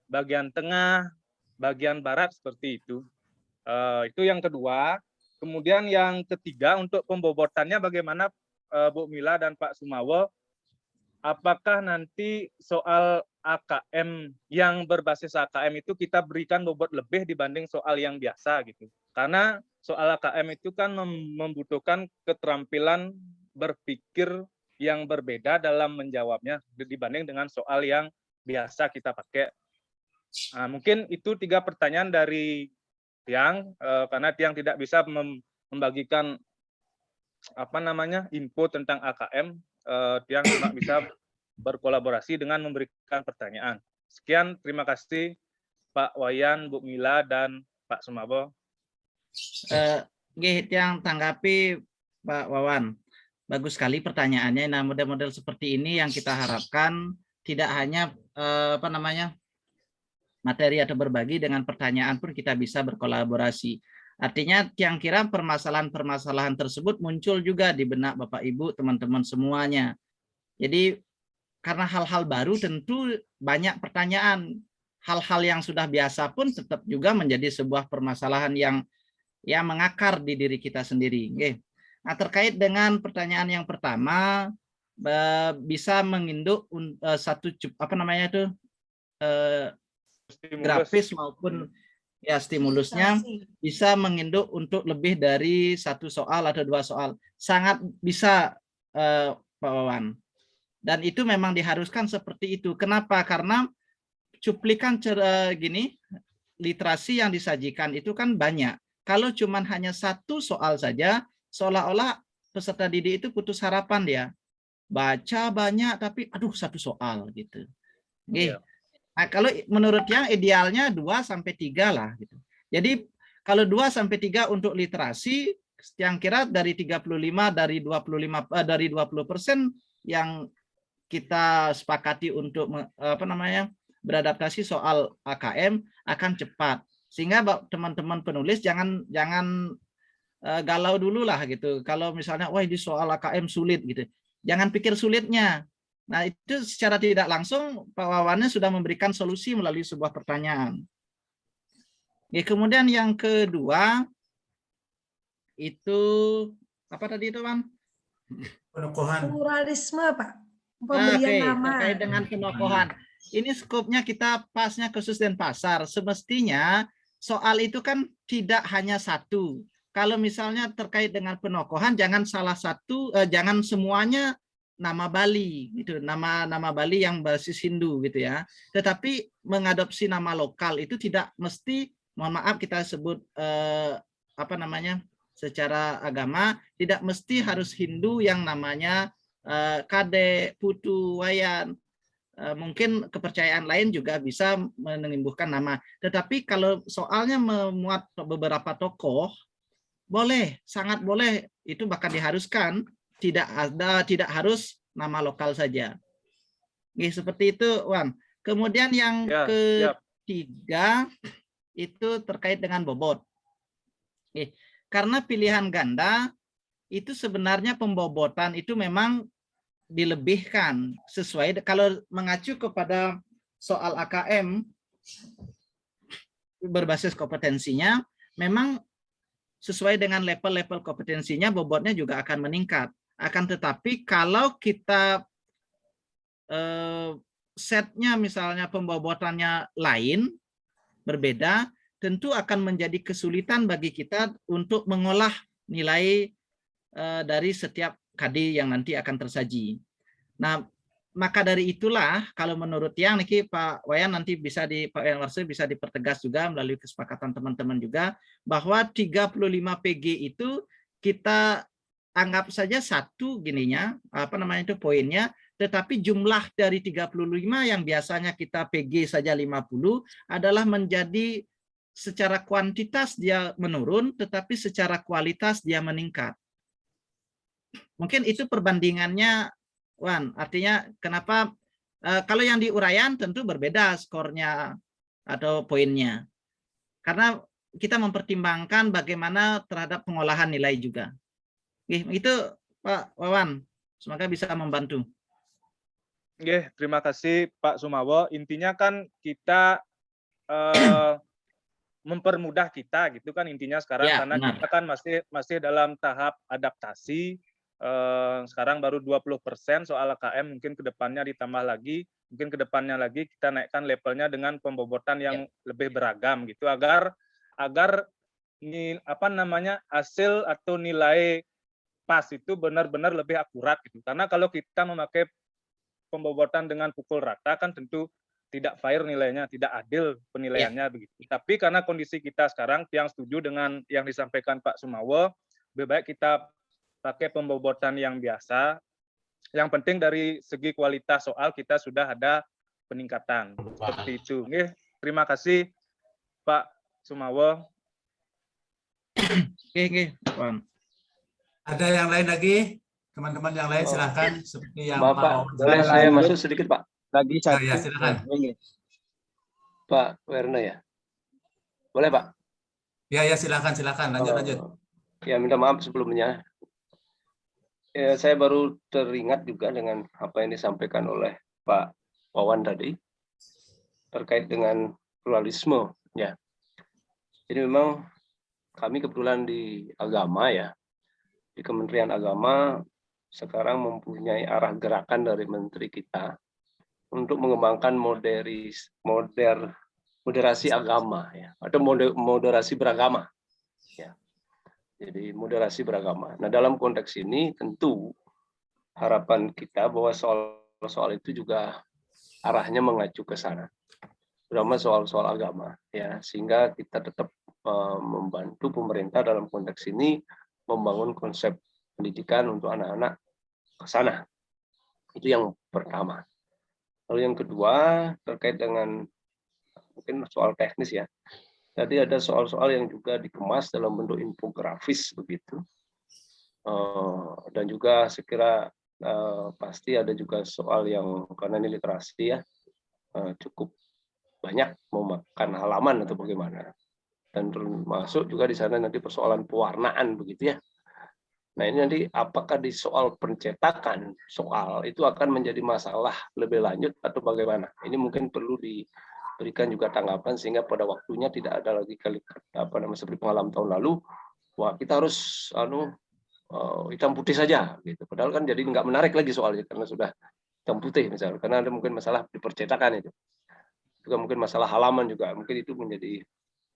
Speaker 7: bagian tengah, bagian barat seperti itu. Itu yang kedua. Kemudian yang ketiga untuk pembobotannya bagaimana Bu Mila dan Pak Sumawo? Apakah nanti soal AKM yang berbasis AKM itu kita berikan bobot lebih dibanding soal yang biasa gitu? Karena soal AKM itu kan membutuhkan keterampilan berpikir yang berbeda dalam menjawabnya dibanding dengan soal yang biasa kita pakai. Nah, mungkin itu 3 pertanyaan dari Tiang, karena Tiang tidak bisa membagikan info tentang AKM, Tiang cuma bisa berkolaborasi dengan memberikan pertanyaan. Sekian, terima kasih Pak Wayan, Bu Mila, dan Pak Sumawo.
Speaker 3: Tiang tanggapi Pak Wawan. Bagus sekali pertanyaannya. Nah, model-model seperti ini yang kita harapkan tidak hanya materi atau berbagi, dengan pertanyaan pun kita bisa berkolaborasi. Artinya Tiang kira permasalahan-permasalahan tersebut muncul juga di benak Bapak Ibu, teman-teman semuanya. Jadi karena hal-hal baru tentu banyak pertanyaan. Hal-hal yang sudah biasa pun tetap juga menjadi sebuah permasalahan yang mengakar di diri kita sendiri. Nah, terkait dengan pertanyaan yang pertama, bisa menginduk satu grafis maupun ya stimulusnya bisa menginduk untuk lebih dari 1 soal atau 2 soal. Sangat bisa Pak Wawan. Dan itu memang diharuskan seperti itu. Kenapa? Karena cuplikan gini, literasi yang disajikan itu kan banyak. Kalau cuman hanya 1 soal saja, seolah-olah peserta didik itu putus harapan dia. Baca banyak tapi aduh 1 soal gitu. Nih. Nah, kalau menurut yang idealnya 2-3 lah gitu. Jadi kalau 2-3 untuk literasi, yang kira dari 35 dari 20% yang kita sepakati untuk beradaptasi soal AKM akan cepat. Sehingga teman-teman penulis jangan galau dulu lah gitu. Kalau misalnya wah ini soal AKM sulit gitu. Jangan pikir sulitnya. Nah, itu secara tidak langsung Pak Wawannya sudah memberikan solusi melalui sebuah pertanyaan. Ya, kemudian yang kedua itu apa tadi itu, Wan?
Speaker 2: Penokohan.
Speaker 1: Pluralisme, Pak. Pemberian nama.
Speaker 3: Terkait dengan penokohan. Ini skopnya kita pasnya khusus Denpasar. Semestinya soal itu kan tidak hanya 1. Kalau misalnya terkait dengan penokohan, jangan jangan semuanya nama Bali gitu, nama Bali yang basis Hindu gitu ya. Tetapi mengadopsi nama lokal itu tidak mesti, mohon maaf kita sebut secara agama, tidak mesti harus Hindu yang namanya Kade, Putu, Wayan. Mungkin kepercayaan lain juga bisa menimbulkan nama. Tetapi kalau soalnya memuat beberapa tokoh, boleh, sangat boleh, itu bahkan diharuskan. Tidak harus nama lokal saja. Seperti itu, Wan. Kemudian yang ketiga itu terkait dengan bobot. Karena pilihan ganda itu sebenarnya pembobotan itu memang dilebihkan sesuai kalau mengacu kepada soal AKM berbasis kompetensinya, memang sesuai dengan level-level kompetensinya bobotnya juga akan meningkat. Akan tetapi kalau kita setnya misalnya pembobotannya lain, berbeda, tentu akan menjadi kesulitan bagi kita untuk mengolah nilai dari setiap KD yang nanti akan tersaji. Nah, maka dari itulah kalau menurut yang niki Pak Wayan nanti bisa Pak Wayan Warse bisa dipertegas juga melalui kesepakatan teman-teman juga bahwa 35 PG itu kita anggap saja 1 gininya, poinnya, tetapi jumlah dari 35 yang biasanya kita PG saja 50 adalah menjadi secara kuantitas dia menurun, tetapi secara kualitas dia meningkat. Mungkin itu perbandingannya, Wan. Artinya kenapa kalau yang di uraian tentu berbeda skornya atau poinnya. Karena kita mempertimbangkan bagaimana terhadap pengolahan nilai juga. Itu Pak Wawan, semoga bisa membantu.
Speaker 7: Terima kasih Pak Sumawo. Intinya kan kita mempermudah kita gitu kan intinya sekarang ya, karena benar. Kita kan masih dalam tahap adaptasi. Sekarang baru 20% soal AKM, mungkin kedepannya ditambah lagi, mungkin kedepannya lagi kita naikkan levelnya dengan pembobotan yang lebih beragam gitu agar hasil atau nilai pas itu benar-benar lebih akurat gitu. Karena kalau kita memakai pembobotan dengan pukul rata kan tentu tidak fair nilainya, tidak adil penilaiannya begitu. Tapi karena kondisi kita sekarang, yang setuju dengan yang disampaikan Pak Sumawo, lebih baik kita pakai pembobotan yang biasa. Yang penting dari segi kualitas soal kita sudah ada peningkatan. Seperti itu. Terima kasih Pak Sumawo.
Speaker 2: Ada yang lain lagi? Teman-teman yang lain silahkan. Seperti yang
Speaker 4: Bapak, boleh saya masuk sedikit Pak?
Speaker 6: Lagi satu.
Speaker 2: Ya, silakan.
Speaker 4: Pak Werner ya? Boleh Pak?
Speaker 2: Ya, silakan. Lanjut.
Speaker 4: Ya, minta maaf sebelumnya. Ya, saya baru teringat juga dengan apa yang disampaikan oleh Pak Wawan tadi terkait dengan pluralisme. Ya. Jadi memang kami kebetulan di agama ya, di Kementerian Agama sekarang mempunyai arah gerakan dari Menteri kita untuk mengembangkan moderasi agama ya, atau moderasi beragama ya. Jadi moderasi beragama. Nah, dalam konteks ini tentu harapan kita bahwa soal-soal itu juga arahnya mengacu ke sana, terutama soal-soal agama ya, sehingga kita tetap membantu pemerintah dalam konteks ini membangun konsep pendidikan untuk anak-anak ke sana. Itu yang pertama. Lalu yang kedua terkait dengan mungkin soal teknis ya. Tadi ada soal-soal yang juga dikemas dalam bentuk infografis begitu. Dan juga sekira pasti ada juga soal yang karena ini literasi ya cukup banyak memakan halaman atau bagaimana. Dan termasuk juga di sana nanti persoalan pewarnaan begitu ya. Nah ini nanti apakah di soal pencetakan soal itu akan menjadi masalah lebih lanjut atau bagaimana? Ini mungkin perlu diberikan juga tanggapan sehingga pada waktunya tidak ada lagi seperti pengalaman tahun lalu, wah kita harus hitam putih saja gitu. Padahal kan jadi nggak menarik lagi soalnya karena sudah hitam putih misalnya. Karena ada mungkin masalah di percetakan itu. Juga mungkin masalah halaman juga mungkin itu menjadi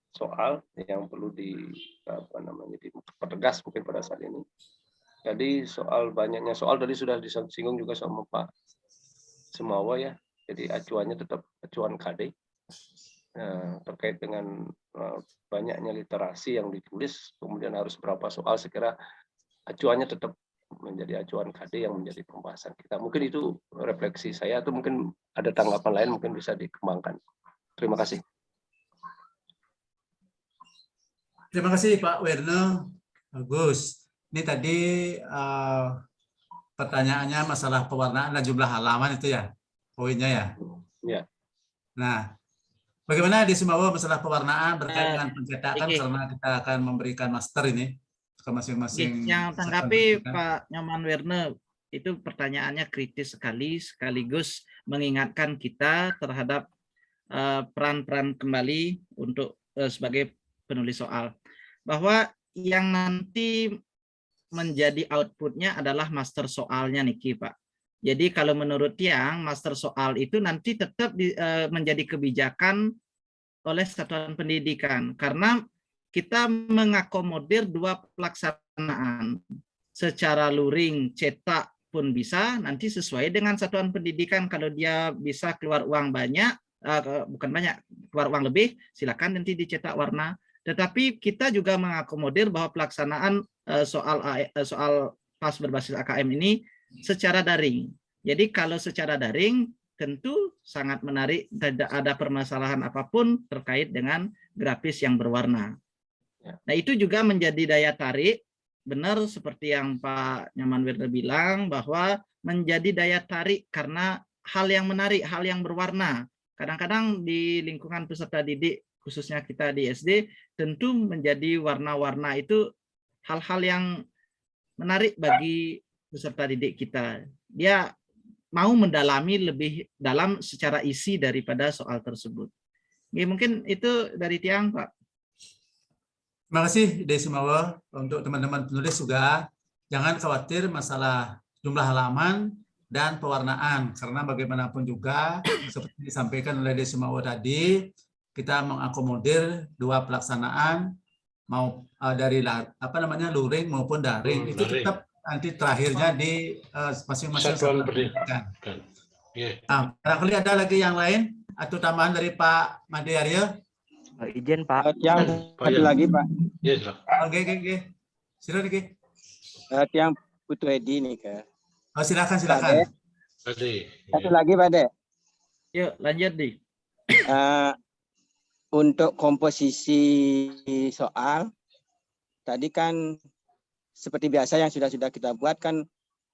Speaker 4: soal yang perlu dipertegas mungkin pada saat ini. Jadi soal banyaknya soal tadi sudah disinggung juga sama Pak Semawa ya. Jadi acuannya tetap acuan KD terkait dengan banyaknya literasi yang ditulis, kemudian harus berapa soal. Sekira acuannya tetap menjadi acuan KD yang menjadi pembahasan kita. Mungkin itu refleksi saya atau mungkin ada tanggapan lain mungkin bisa dikembangkan. Terima kasih.
Speaker 2: Terima kasih Pak Werner. Bagus. Ini tadi pertanyaannya masalah pewarnaan dan jumlah halaman itu ya, poinnya ya.
Speaker 4: Ya.
Speaker 2: Nah, bagaimana di Sumbawa masalah pewarnaan berkait dengan pencetakan karena kita akan memberikan master ini ke masing-masing.
Speaker 3: Yang tanggapi Pak Nyoman Werner itu pertanyaannya kritis sekali, sekaligus mengingatkan kita terhadap peran-peran kembali untuk sebagai penulis soal, bahwa yang nanti menjadi outputnya adalah master soalnya Niki Pak. Jadi kalau menurut Tiang, master soal itu nanti tetap menjadi kebijakan oleh satuan pendidikan, karena kita mengakomodir dua pelaksanaan, secara luring cetak pun bisa, nanti sesuai dengan satuan pendidikan. Kalau dia bisa keluar uang banyak, bukan banyak, keluar uang lebih, silakan nanti dicetak warna. Tetapi kita juga mengakomodir bahwa pelaksanaan soal PAS berbasis AKM ini secara daring. Jadi kalau secara daring tentu sangat menarik, tidak ada permasalahan apapun terkait dengan grafis yang berwarna. Nah itu juga menjadi daya tarik, benar seperti yang Pak Nyoman Werner bilang, bahwa menjadi daya tarik karena hal yang menarik, hal yang berwarna. Kadang-kadang di lingkungan peserta didik, khususnya kita di SD, tentu menjadi warna-warna itu hal-hal yang menarik bagi peserta didik kita. Dia mau mendalami lebih dalam secara isi daripada soal tersebut. Ya, mungkin itu dari Tiang, Pak.
Speaker 2: Terima kasih Desi Mawa. Untuk teman-teman penulis juga jangan khawatir masalah jumlah halaman dan pewarnaan, karena bagaimanapun juga seperti disampaikan oleh Desi Mawa tadi, kita mengakomodir dua pelaksanaan mau dari luring maupun daring. Itu tetap nanti terakhirnya di masing-masing satuan pendidikan. Barangkali ada lagi yang lain atau tambahan dari Pak Made Aryo?
Speaker 8: Izin Pak.
Speaker 6: Yang satu lagi Pak.
Speaker 8: Iya,
Speaker 2: Oke. Silakan Niki.
Speaker 6: Yang Putu Edi nih Kak.
Speaker 2: Oh, silakan.
Speaker 6: Satu lagi Pak De.
Speaker 3: Yuk lanjut di.
Speaker 6: Untuk komposisi soal tadi kan seperti biasa yang sudah kita buat kan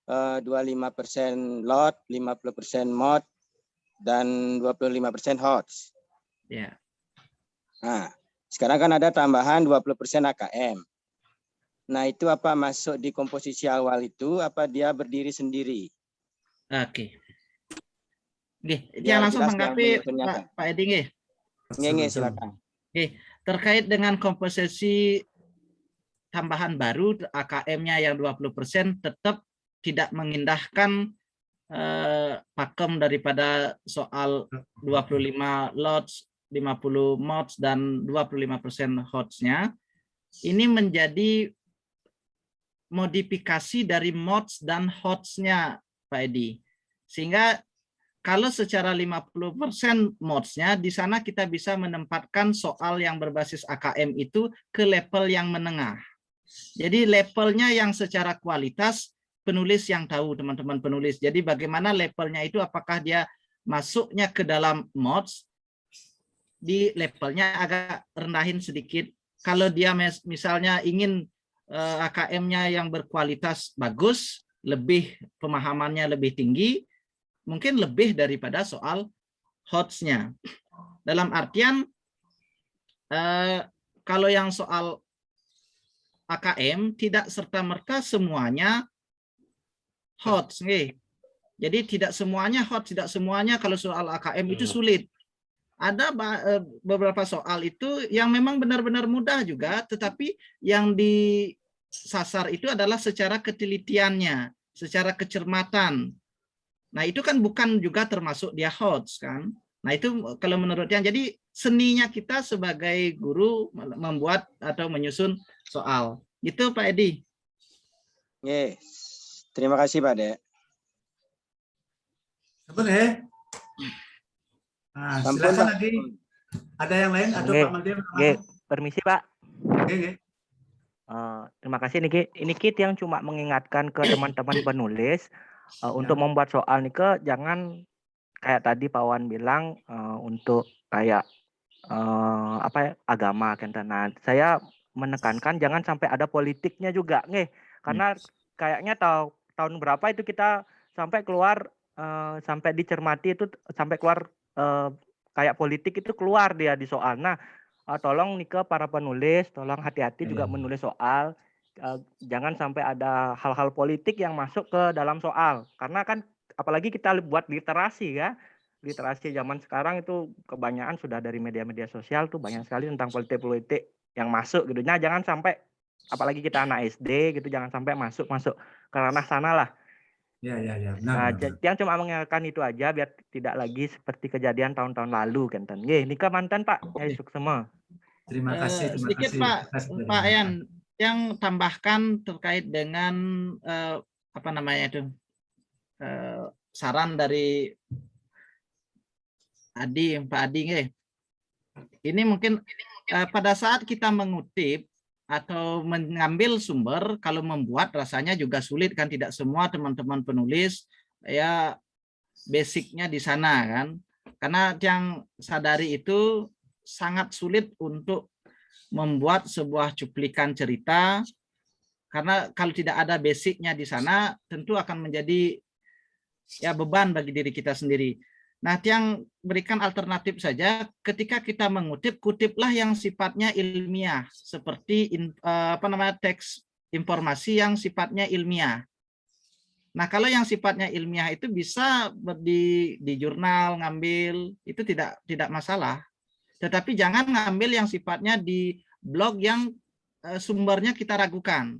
Speaker 6: 25% lot, 50% mod, dan 25% HOTS.
Speaker 3: Ya.
Speaker 6: Nah, sekarang kan ada tambahan 20% AKM. Nah, itu apa masuk di komposisi awal itu, apa dia berdiri sendiri?
Speaker 3: Oke. Dia langsung menganggapi Pak Edi nggih.
Speaker 6: Nggih, silakan.
Speaker 3: Oke, terkait dengan komposisi tambahan baru AKM-nya yang 20% tetap tidak mengindahkan pakem daripada soal 25 lots 50 mods dan 25% hotsnya, ini menjadi modifikasi dari mods dan hotsnya, Pak Edi. Sehingga kalau secara 50% modsnya, di sana kita bisa menempatkan soal yang berbasis AKM itu ke level yang menengah. Jadi levelnya yang secara kualitas penulis yang tahu, teman-teman penulis. Jadi bagaimana levelnya itu, apakah dia masuknya ke dalam mods, di levelnya agak rendahin sedikit. Kalau dia misalnya ingin AKM-nya yang berkualitas bagus, lebih pemahamannya lebih tinggi, mungkin lebih daripada soal hotsnya. Dalam artian kalau yang soal AKM tidak serta-merta semuanya hots. Jadi tidak semuanya hot, tidak semuanya kalau soal AKM itu sulit. Ada beberapa soal itu yang memang benar-benar mudah juga, tetapi yang disasar itu adalah secara ketelitiannya, secara kecermatan. Nah, itu kan bukan juga termasuk dia hots kan. Nah, itu kalau menurut yang jadi seninya kita sebagai guru membuat atau menyusun soal. Gitu Pak Edi.
Speaker 6: Yes. Terima kasih Pak Dek.
Speaker 2: Boleh. Nah, silakan lagi. Ada yang lain atau Pak Menteri?
Speaker 8: Permisi Pak.
Speaker 2: Oke.
Speaker 8: Terima kasih Niki. Ini Kit yang cuma mengingatkan ke teman-teman penulis untuk membuat soal Nike, jangan kayak tadi Pak Wan bilang untuk kayak agama kan. Nah, saya menekankan jangan sampai ada politiknya juga nih, karena kayaknya tahun berapa itu kita sampai keluar sampai dicermati itu sampai keluar kayak politik itu keluar dia di soal. Nah, tolong nih ke para penulis, tolong hati-hati juga menulis soal. Jangan sampai ada hal-hal politik yang masuk ke dalam soal, karena kan apalagi kita buat literasi ya, literasi zaman sekarang itu kebanyakan sudah dari media-media sosial tuh banyak sekali tentang politik-politik yang masuk gitu. Nah, jangan sampai apalagi kita anak SD gitu, jangan sampai masuk ke ranah sana lah.
Speaker 2: Ya.
Speaker 8: Nah, yang cuma mengingatkan itu aja biar tidak lagi seperti kejadian tahun-tahun lalu kan. Ini ke mantan Pak, sukses semua.
Speaker 2: Terima kasih.
Speaker 3: Sedikit Pak Yan, yang tambahkan terkait dengan saran dari Pak Adi. Ini mungkin pada saat kita mengutip atau mengambil sumber, kalau membuat rasanya juga sulit kan, tidak semua teman-teman penulis ya basicnya di sana kan, karena yang sadari itu sangat sulit untuk membuat sebuah cuplikan cerita, karena kalau tidak ada basicnya di sana tentu akan menjadi ya beban bagi diri kita sendiri. Nah, yang berikan alternatif saja, ketika kita mengutip, kutiplah yang sifatnya ilmiah, seperti teks informasi yang sifatnya ilmiah. Nah, kalau yang sifatnya ilmiah itu bisa di jurnal ngambil, itu tidak masalah. Tetapi jangan ngambil yang sifatnya di blog yang sumbernya kita ragukan.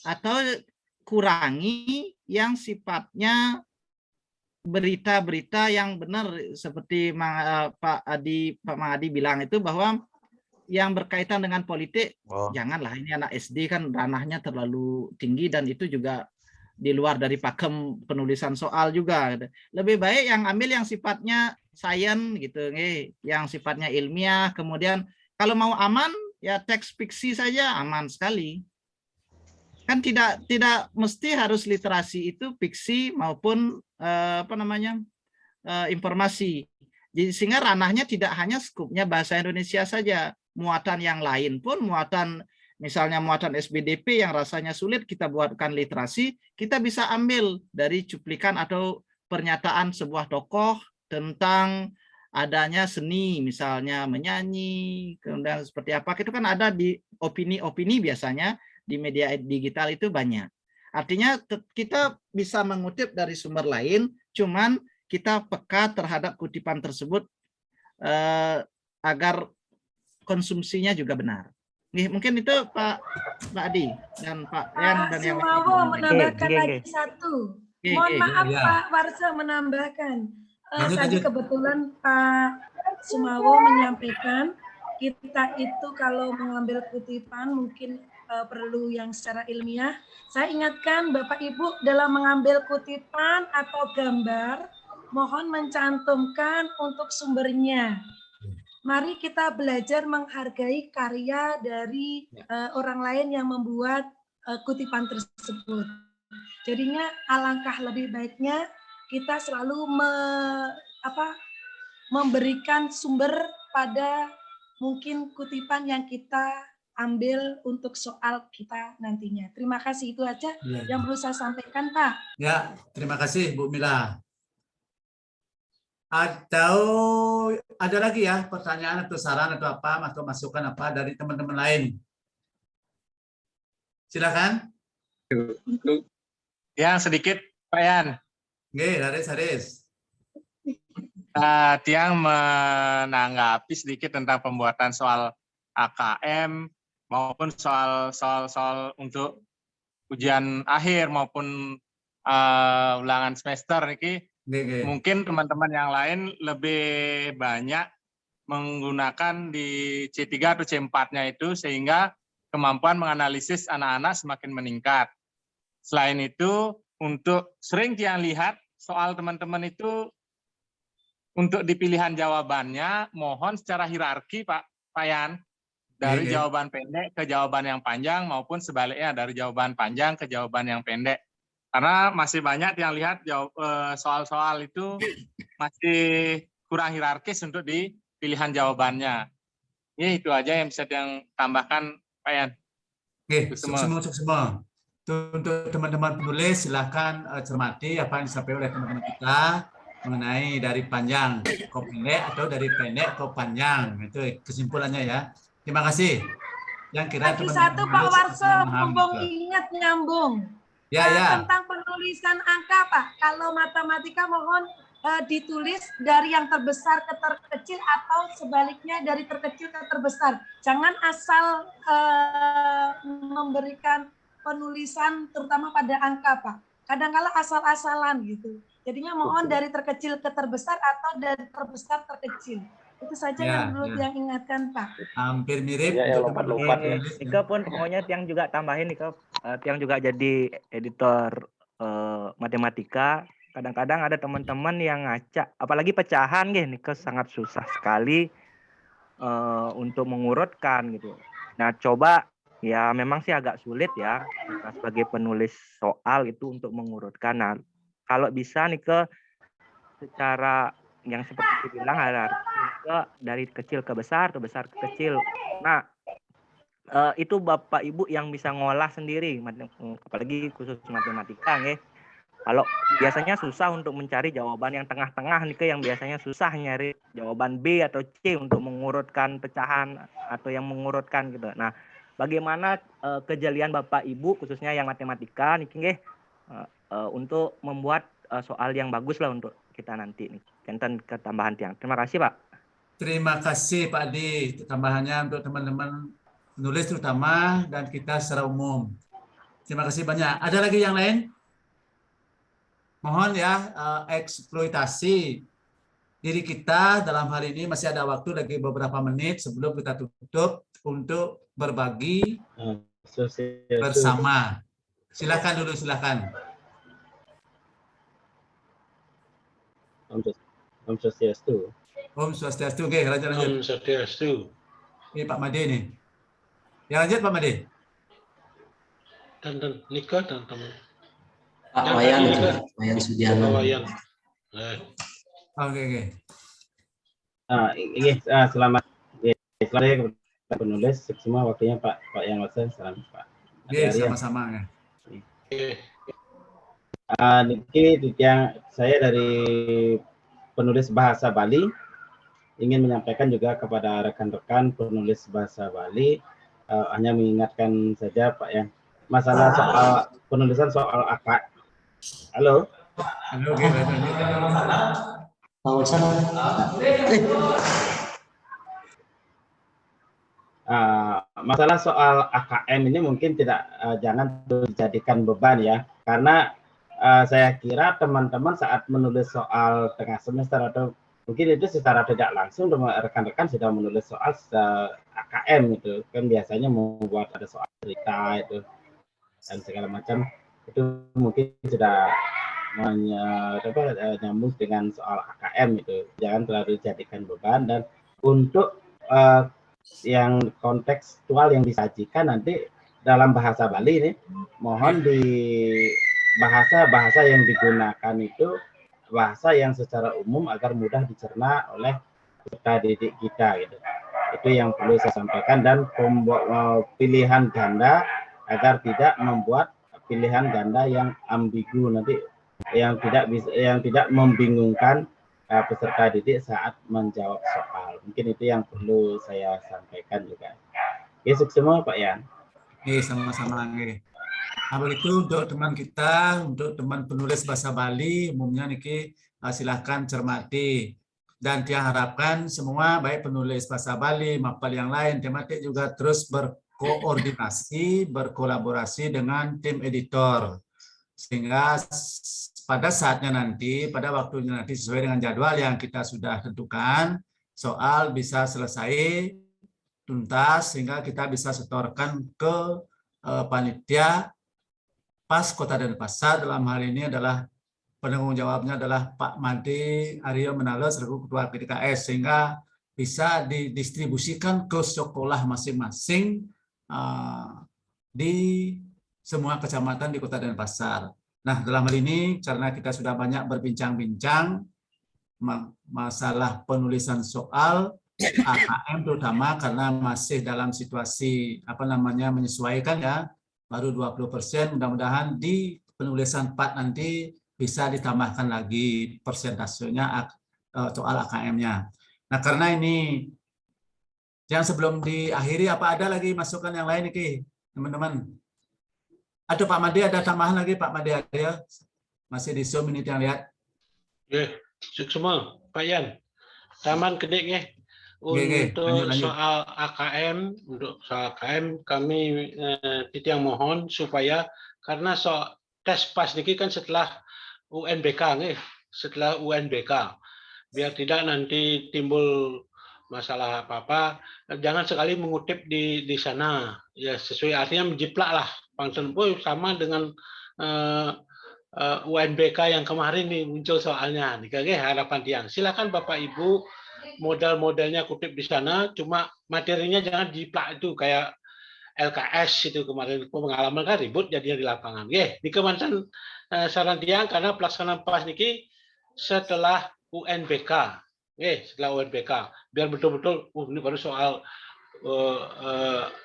Speaker 3: Atau kurangi yang sifatnya berita-berita yang benar, seperti Pak Adi bilang itu, bahwa yang berkaitan dengan politik, janganlah, ini anak SD kan ranahnya terlalu tinggi dan itu juga di luar dari pakem penulisan soal juga. Lebih baik yang ambil yang sifatnya sains gitu, yang sifatnya ilmiah. Kemudian kalau mau aman ya teks fiksi saja, aman sekali. Kan tidak mesti harus literasi itu fiksi maupun informasi. Jadi sehingga ranahnya tidak hanya skupnya bahasa Indonesia saja, muatan yang lain pun, misalnya muatan SBDP yang rasanya sulit kita buatkan literasi, kita bisa ambil dari cuplikan atau pernyataan sebuah tokoh tentang adanya seni, misalnya menyanyi, kemudian seperti apa, itu kan ada di opini-opini biasanya di media digital itu banyak. Artinya kita bisa mengutip dari sumber lain, cuman kita peka terhadap kutipan tersebut agar konsumsinya juga benar. Nih, mungkin itu Pak Adi dan Pak Yan dan yang lain.
Speaker 1: Sumawo menambahkan lagi satu. Mohon maaf Pak Warsa menambahkan. Tadi kebetulan Pak Sumawo menyampaikan kita itu kalau mengambil kutipan mungkin perlu yang secara ilmiah. Saya ingatkan Bapak Ibu dalam mengambil kutipan atau gambar, mohon mencantumkan untuk sumbernya. Mari kita belajar menghargai karya dari orang lain yang membuat kutipan tersebut. Jadinya alangkah lebih baiknya kita selalu memberikan sumber pada mungkin kutipan yang kita ambil untuk soal kita nantinya. Terima kasih, itu aja yang perlu saya sampaikan, Pak.
Speaker 2: Ya, terima kasih Bu Mila. Atau ada lagi ya pertanyaan atau saran atau apa atau masukan apa dari teman-teman lain? Silakan.
Speaker 9: Yang sedikit, Pak Yan.
Speaker 2: Oke, Haris.
Speaker 9: Tiang menanggapi sedikit tentang pembuatan soal AKM maupun soal untuk ujian akhir maupun ulangan semester ini. Mungkin teman-teman yang lain lebih banyak menggunakan di C3 atau C4-nya itu sehingga kemampuan menganalisis anak-anak semakin meningkat. Selain itu, untuk sering yang lihat soal teman-teman itu untuk di pilihan jawabannya mohon secara hierarki Pak Yan, dari jawaban pendek ke jawaban yang panjang maupun sebaliknya dari jawaban panjang ke jawaban yang pendek. Karena masih banyak yang lihat soal-soal itu masih kurang hierarkis untuk di pilihan jawabannya. Ya, itu aja yang bisa yang tambahkan Pak Yan.
Speaker 2: Oke, semua. Untuk teman-teman penulis silahkan cermati apa yang disampaikan oleh teman-teman kita mengenai dari panjang ke pendek atau dari pendek ke panjang. Itu kesimpulannya ya. Terima kasih. Yang kira
Speaker 1: lagi satu Pak Warso, nyambung. Tentang penulisan angka Pak, kalau matematika mohon ditulis dari yang terbesar ke terkecil atau sebaliknya dari terkecil ke terbesar. Jangan asal memberikan penulisan terutama pada angka Pak. Kadang-kala asal-asalan gitu. Jadinya mohon dari terkecil ke terbesar atau dari terbesar terkecil. Itu saja yang perlu Tiang ingatkan Pak.
Speaker 2: Hampir mirip.
Speaker 8: Lompat-lompat ya. Nika pun pokoknya Tiang juga tambahin Nika. Tiang juga jadi editor matematika. Kadang-kadang ada teman-teman yang ngaca, apalagi pecahan Nika sangat susah sekali untuk mengurutkan gitu. Nah, coba ya memang sih agak sulit ya sebagai penulis soal itu untuk mengurutkan. Nah, kalau bisa Nika secara yang seperti dibilang dari kecil ke besar ke kecil. Nah, itu Bapak Ibu yang bisa ngolah sendiri, apalagi khusus matematika ya. Kalau biasanya susah untuk mencari jawaban yang tengah-tengah nih, yang biasanya susah nyari jawaban B atau C untuk mengurutkan pecahan atau yang mengurutkan gitu. Nah, bagaimana kejelian Bapak Ibu khususnya yang matematika nih untuk membuat soal yang bagus lah untuk kita nanti nih. Tentang ketambahan Tiang. Terima kasih Pak.
Speaker 2: Terima kasih Pak Adi. Tambahannya untuk teman-teman penulis terutama dan kita secara umum. Terima kasih banyak. Ada lagi yang lain? Mohon ya eksploitasi diri kita dalam hal ini masih ada waktu lagi beberapa menit sebelum kita tutup untuk berbagi bersama. Silakan dulu, silakan.
Speaker 10: Om Swastiastu.
Speaker 2: Om Swastiastu. Oke, lanjut.
Speaker 10: Om Swastiastu.
Speaker 2: Ini Pak Made nih. Ya lanjut Pak Made.
Speaker 10: Dan Nika dan teman.
Speaker 11: Pak Wayan Sudiano.
Speaker 10: Wayan.
Speaker 2: Oke.
Speaker 10: Ini selamat kepada penulis semua waktunya Pak Yang Watson. Salam Pak.
Speaker 2: Oke, sama-sama ya.
Speaker 10: Niki, saya dari penulis bahasa Bali ingin menyampaikan juga kepada rekan-rekan penulis bahasa Bali, hanya mengingatkan saja Pak yang masalah soal penulisan soal akad. Halo.
Speaker 2: Halo,
Speaker 10: masalah soal AKM ini mungkin jangan dijadikan beban ya, karena saya kira teman-teman saat menulis soal tengah semester atau mungkin itu secara tidak langsung rekan-rekan sudah menulis soal AKM itu kan biasanya membuat ada soal cerita itu dan segala macam itu mungkin sudah nyambung dengan soal AKM itu, jangan terlalu dijadikan beban. Dan untuk yang kontekstual yang disajikan nanti dalam bahasa Bali ini mohon di bahasa yang digunakan itu bahasa yang secara umum agar mudah dicerna oleh peserta didik kita gitu. Itu yang perlu saya sampaikan, dan pilihan ganda agar tidak membuat pilihan ganda yang ambigu nanti, yang tidak membingungkan peserta didik saat menjawab soal. Mungkin itu yang perlu saya sampaikan juga. Oke, sukses semua Pak Yan.
Speaker 2: Sama-sama. Nah, begitu untuk teman kita, untuk teman penulis bahasa Bali, umumnya niki silahkan cermati. Dan dia harapkan semua, baik penulis bahasa Bali, mapel yang lain, tematik juga terus berkoordinasi, berkolaborasi dengan tim editor. Sehingga pada saatnya nanti, pada waktunya nanti sesuai dengan jadwal yang kita sudah tentukan, soal bisa selesai tuntas sehingga kita bisa setorkan ke panitia PAS Kota Denpasar. Dalam hal ini adalah penanggung jawabnya adalah Pak Made Aryo Menalo selaku Ketua PDKS, sehingga bisa didistribusikan ke sekolah masing-masing di semua kecamatan di Kota Denpasar. Nah, dalam hal ini karena kita sudah banyak berbincang-bincang masalah penulisan soal AKM, terutama karena masih dalam situasi menyesuaikan ya, baru 20%, mudah-mudahan di penulisan part nanti bisa ditambahkan lagi persentasenya soal AKM-nya. Nah, karena ini yang sebelum diakhiri, apa ada lagi masukan yang lain nih, teman-teman? Aduh, Pak Made, ada tambahan lagi Pak Made ya? Masih di Zoom ini yang lihat.
Speaker 12: Semua Pak Yan, taman kedek ya. Untuk soal AKM, kami titiang mohon supaya, karena soal tes PAS ini kan setelah UNBK, setelah UNBK, biar tidak nanti timbul masalah apa-apa, jangan sekali mengutip di sana, ya sesuai artinya menjiplak lah, pangsen sama dengan UNBK yang kemarin nih muncul soalnya, nih harapan tiang. Silakan Bapak Ibu, modal-modalnya kutip di sana, cuma materinya jangan jiplak itu kayak LKS itu kemarin pengalaman kan ribut jadinya di lapangan. Di kemantan saran tiang karena pelaksanaan PAS niki setelah UNBK, setelah UNBK, biar betul-betul ini baru soal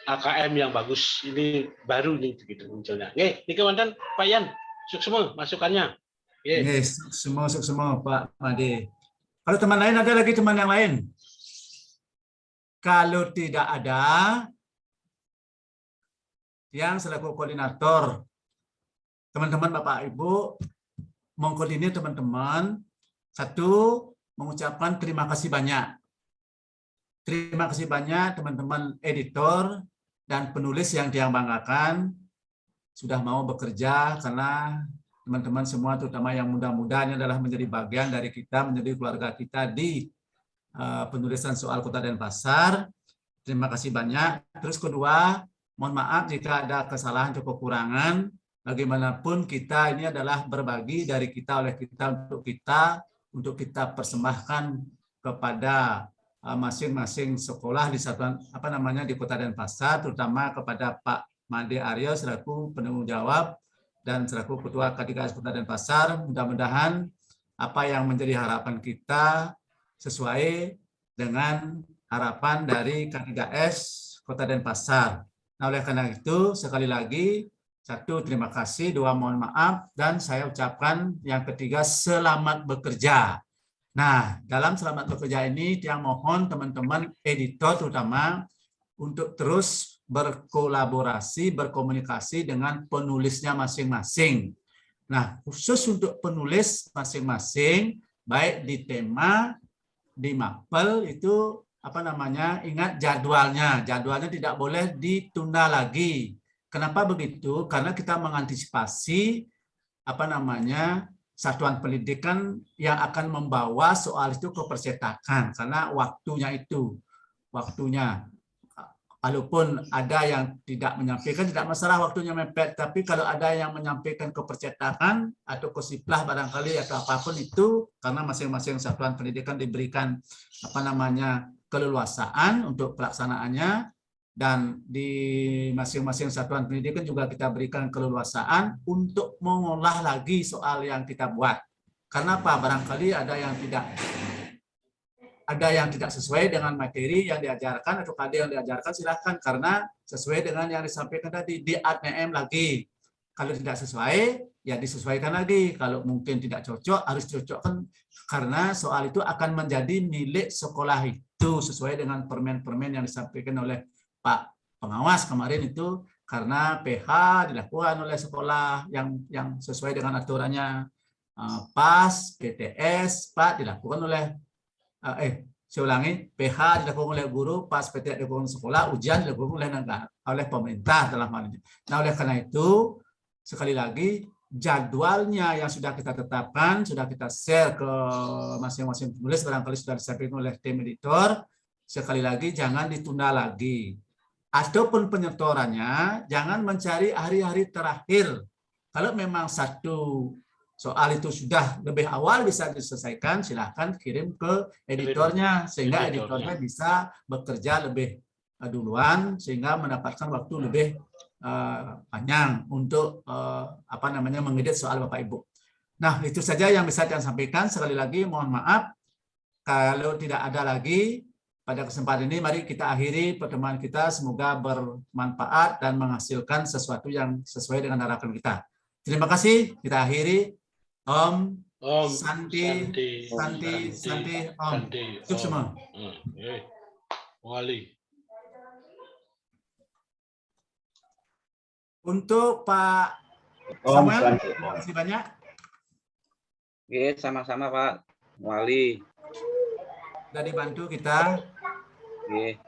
Speaker 12: AKM yang bagus, ini baru nih gitu munculnya. Di kemantan Pak Yan, sukses semua masukannya.
Speaker 2: Sukses semua Pak Made. Kalau teman lain, ada lagi teman yang lain? Kalau tidak ada, yang selaku koordinator, teman-teman Bapak Ibu, mengkoordinir teman-teman, satu, mengucapkan terima kasih banyak. Terima kasih banyak teman-teman editor dan penulis yang dia banggakan, sudah mau bekerja karena teman-teman semua, terutama yang muda-muda, ini adalah menjadi bagian dari kita, menjadi keluarga kita di penulisan soal Kota Denpasar. Terima kasih banyak. Terus kedua, mohon maaf jika ada kesalahan atau kekurangan. Bagaimanapun kita ini adalah berbagi dari kita oleh kita untuk kita persembahkan kepada masing-masing sekolah di satuan di Kota Denpasar, terutama kepada Pak Made Aryo selaku penanggung jawab dan selaku Ketua KDKS Kota Denpasar. Mudah-mudahan apa yang menjadi harapan kita sesuai dengan harapan dari KDKS Kota Denpasar. Nah, oleh karena itu, sekali lagi, satu, terima kasih, dua, mohon maaf, dan saya ucapkan yang ketiga, selamat bekerja. Nah, dalam selamat bekerja ini, yang mohon teman-teman editor terutama untuk terus berkolaborasi, berkomunikasi dengan penulisnya masing-masing. Nah, khusus untuk penulis masing-masing, baik di tema, di mapel, itu ingat jadwalnya. Jadwalnya tidak boleh ditunda lagi. Kenapa begitu? Karena kita mengantisipasi satuan pendidikan yang akan membawa soal itu ke percetakan karena waktunya. Walaupun ada yang tidak menyampaikan, tidak masalah waktunya mepet, tapi kalau ada yang menyampaikan ke percetakan atau ke siplah barangkali atau apapun itu, karena masing-masing satuan pendidikan diberikan keleluasaan untuk pelaksanaannya, dan di masing-masing satuan pendidikan juga kita berikan keleluasaan untuk mengolah lagi soal yang kita buat. Karena apa? Barangkali ada yang tidak sesuai dengan materi yang diajarkan atau ada yang diajarkan, silakan, karena sesuai dengan yang disampaikan tadi, di-ADM lagi. Kalau tidak sesuai, ya disesuaikan lagi. Kalau mungkin tidak cocok, harus cocokkan, karena soal itu akan menjadi milik sekolah itu sesuai dengan permen-permen yang disampaikan oleh Pak Pengawas kemarin itu, karena PH dilakukan oleh sekolah yang sesuai dengan aturannya. PAS, PTS, Pak dilakukan oleh saya ulangi, PH dilakukan oleh guru, PAS, PTS dilakukan oleh sekolah, ujian dilakukan oleh negara, oleh pemerintah dalam hal ini. Nah, oleh karena itu, sekali lagi, jadwalnya yang sudah kita tetapkan, sudah kita share ke masing-masing penulis, barangkali sudah disampaikan oleh tim editor, sekali lagi jangan ditunda lagi. Ataupun penyetorannya, jangan mencari hari-hari terakhir. Kalau memang satu soal itu sudah lebih awal bisa diselesaikan, silahkan kirim ke editornya sehingga editornya bisa bekerja lebih duluan sehingga mendapatkan waktu lebih panjang untuk mengedit soal Bapak Ibu. Nah, itu saja yang bisa saya sampaikan. Sekali lagi mohon maaf kalau tidak ada lagi pada kesempatan ini. Mari kita akhiri pertemuan kita, semoga bermanfaat dan menghasilkan sesuatu yang sesuai dengan harapan kita. Terima kasih, kita akhiri. Om Santi, Om. Cuk semua.
Speaker 12: Wali.
Speaker 2: Untuk Pak Samuel, terima kasih banyak.
Speaker 3: Oke, sama-sama Pak Wali.
Speaker 2: Sudah dibantu kita.
Speaker 3: Oke.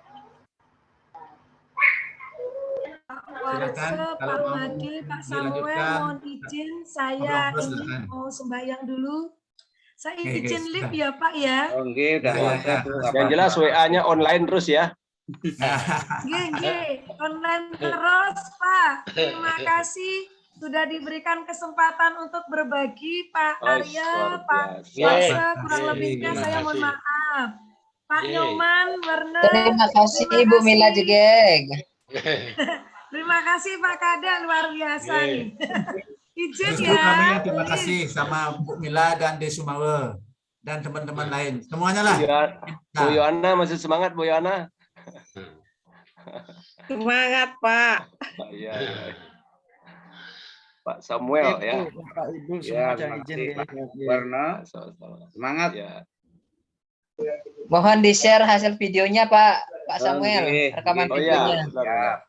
Speaker 1: Silakan, Pak Maki, Pak Samuel, mohon izin saya ini mau sembahyang dulu. Saya izin live ya Pak ya.
Speaker 3: Oke, udah.
Speaker 4: Yang jelas WA-nya online terus ya.
Speaker 1: Online terus Pak. Terima kasih sudah diberikan kesempatan untuk berbagi Pak Arya, Pak Warse, kurang lebihnya saya mohon maaf. Pak Nyoman, Werner.
Speaker 13: Terima kasih Ibu Mila Jegeg.
Speaker 1: Terima kasih Pak Kada, luar biasa nih. Izin
Speaker 2: ya. Terima kasih sama Bu Mila dan Desumawe dan teman-teman lain. Semuanya lah.
Speaker 4: Bu Yohana masih semangat Bu Yohana.
Speaker 13: Semangat Pak.
Speaker 4: Iya. Pak Samuel ya.
Speaker 3: Pak Ibu semua izin Warna. Semangat. Ya.
Speaker 13: Mohon di-share hasil videonya Pak Samuel, rekaman videonya.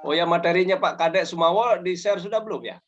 Speaker 4: Oh ya, materinya Pak Kadek Sumawo di-share sudah belum ya?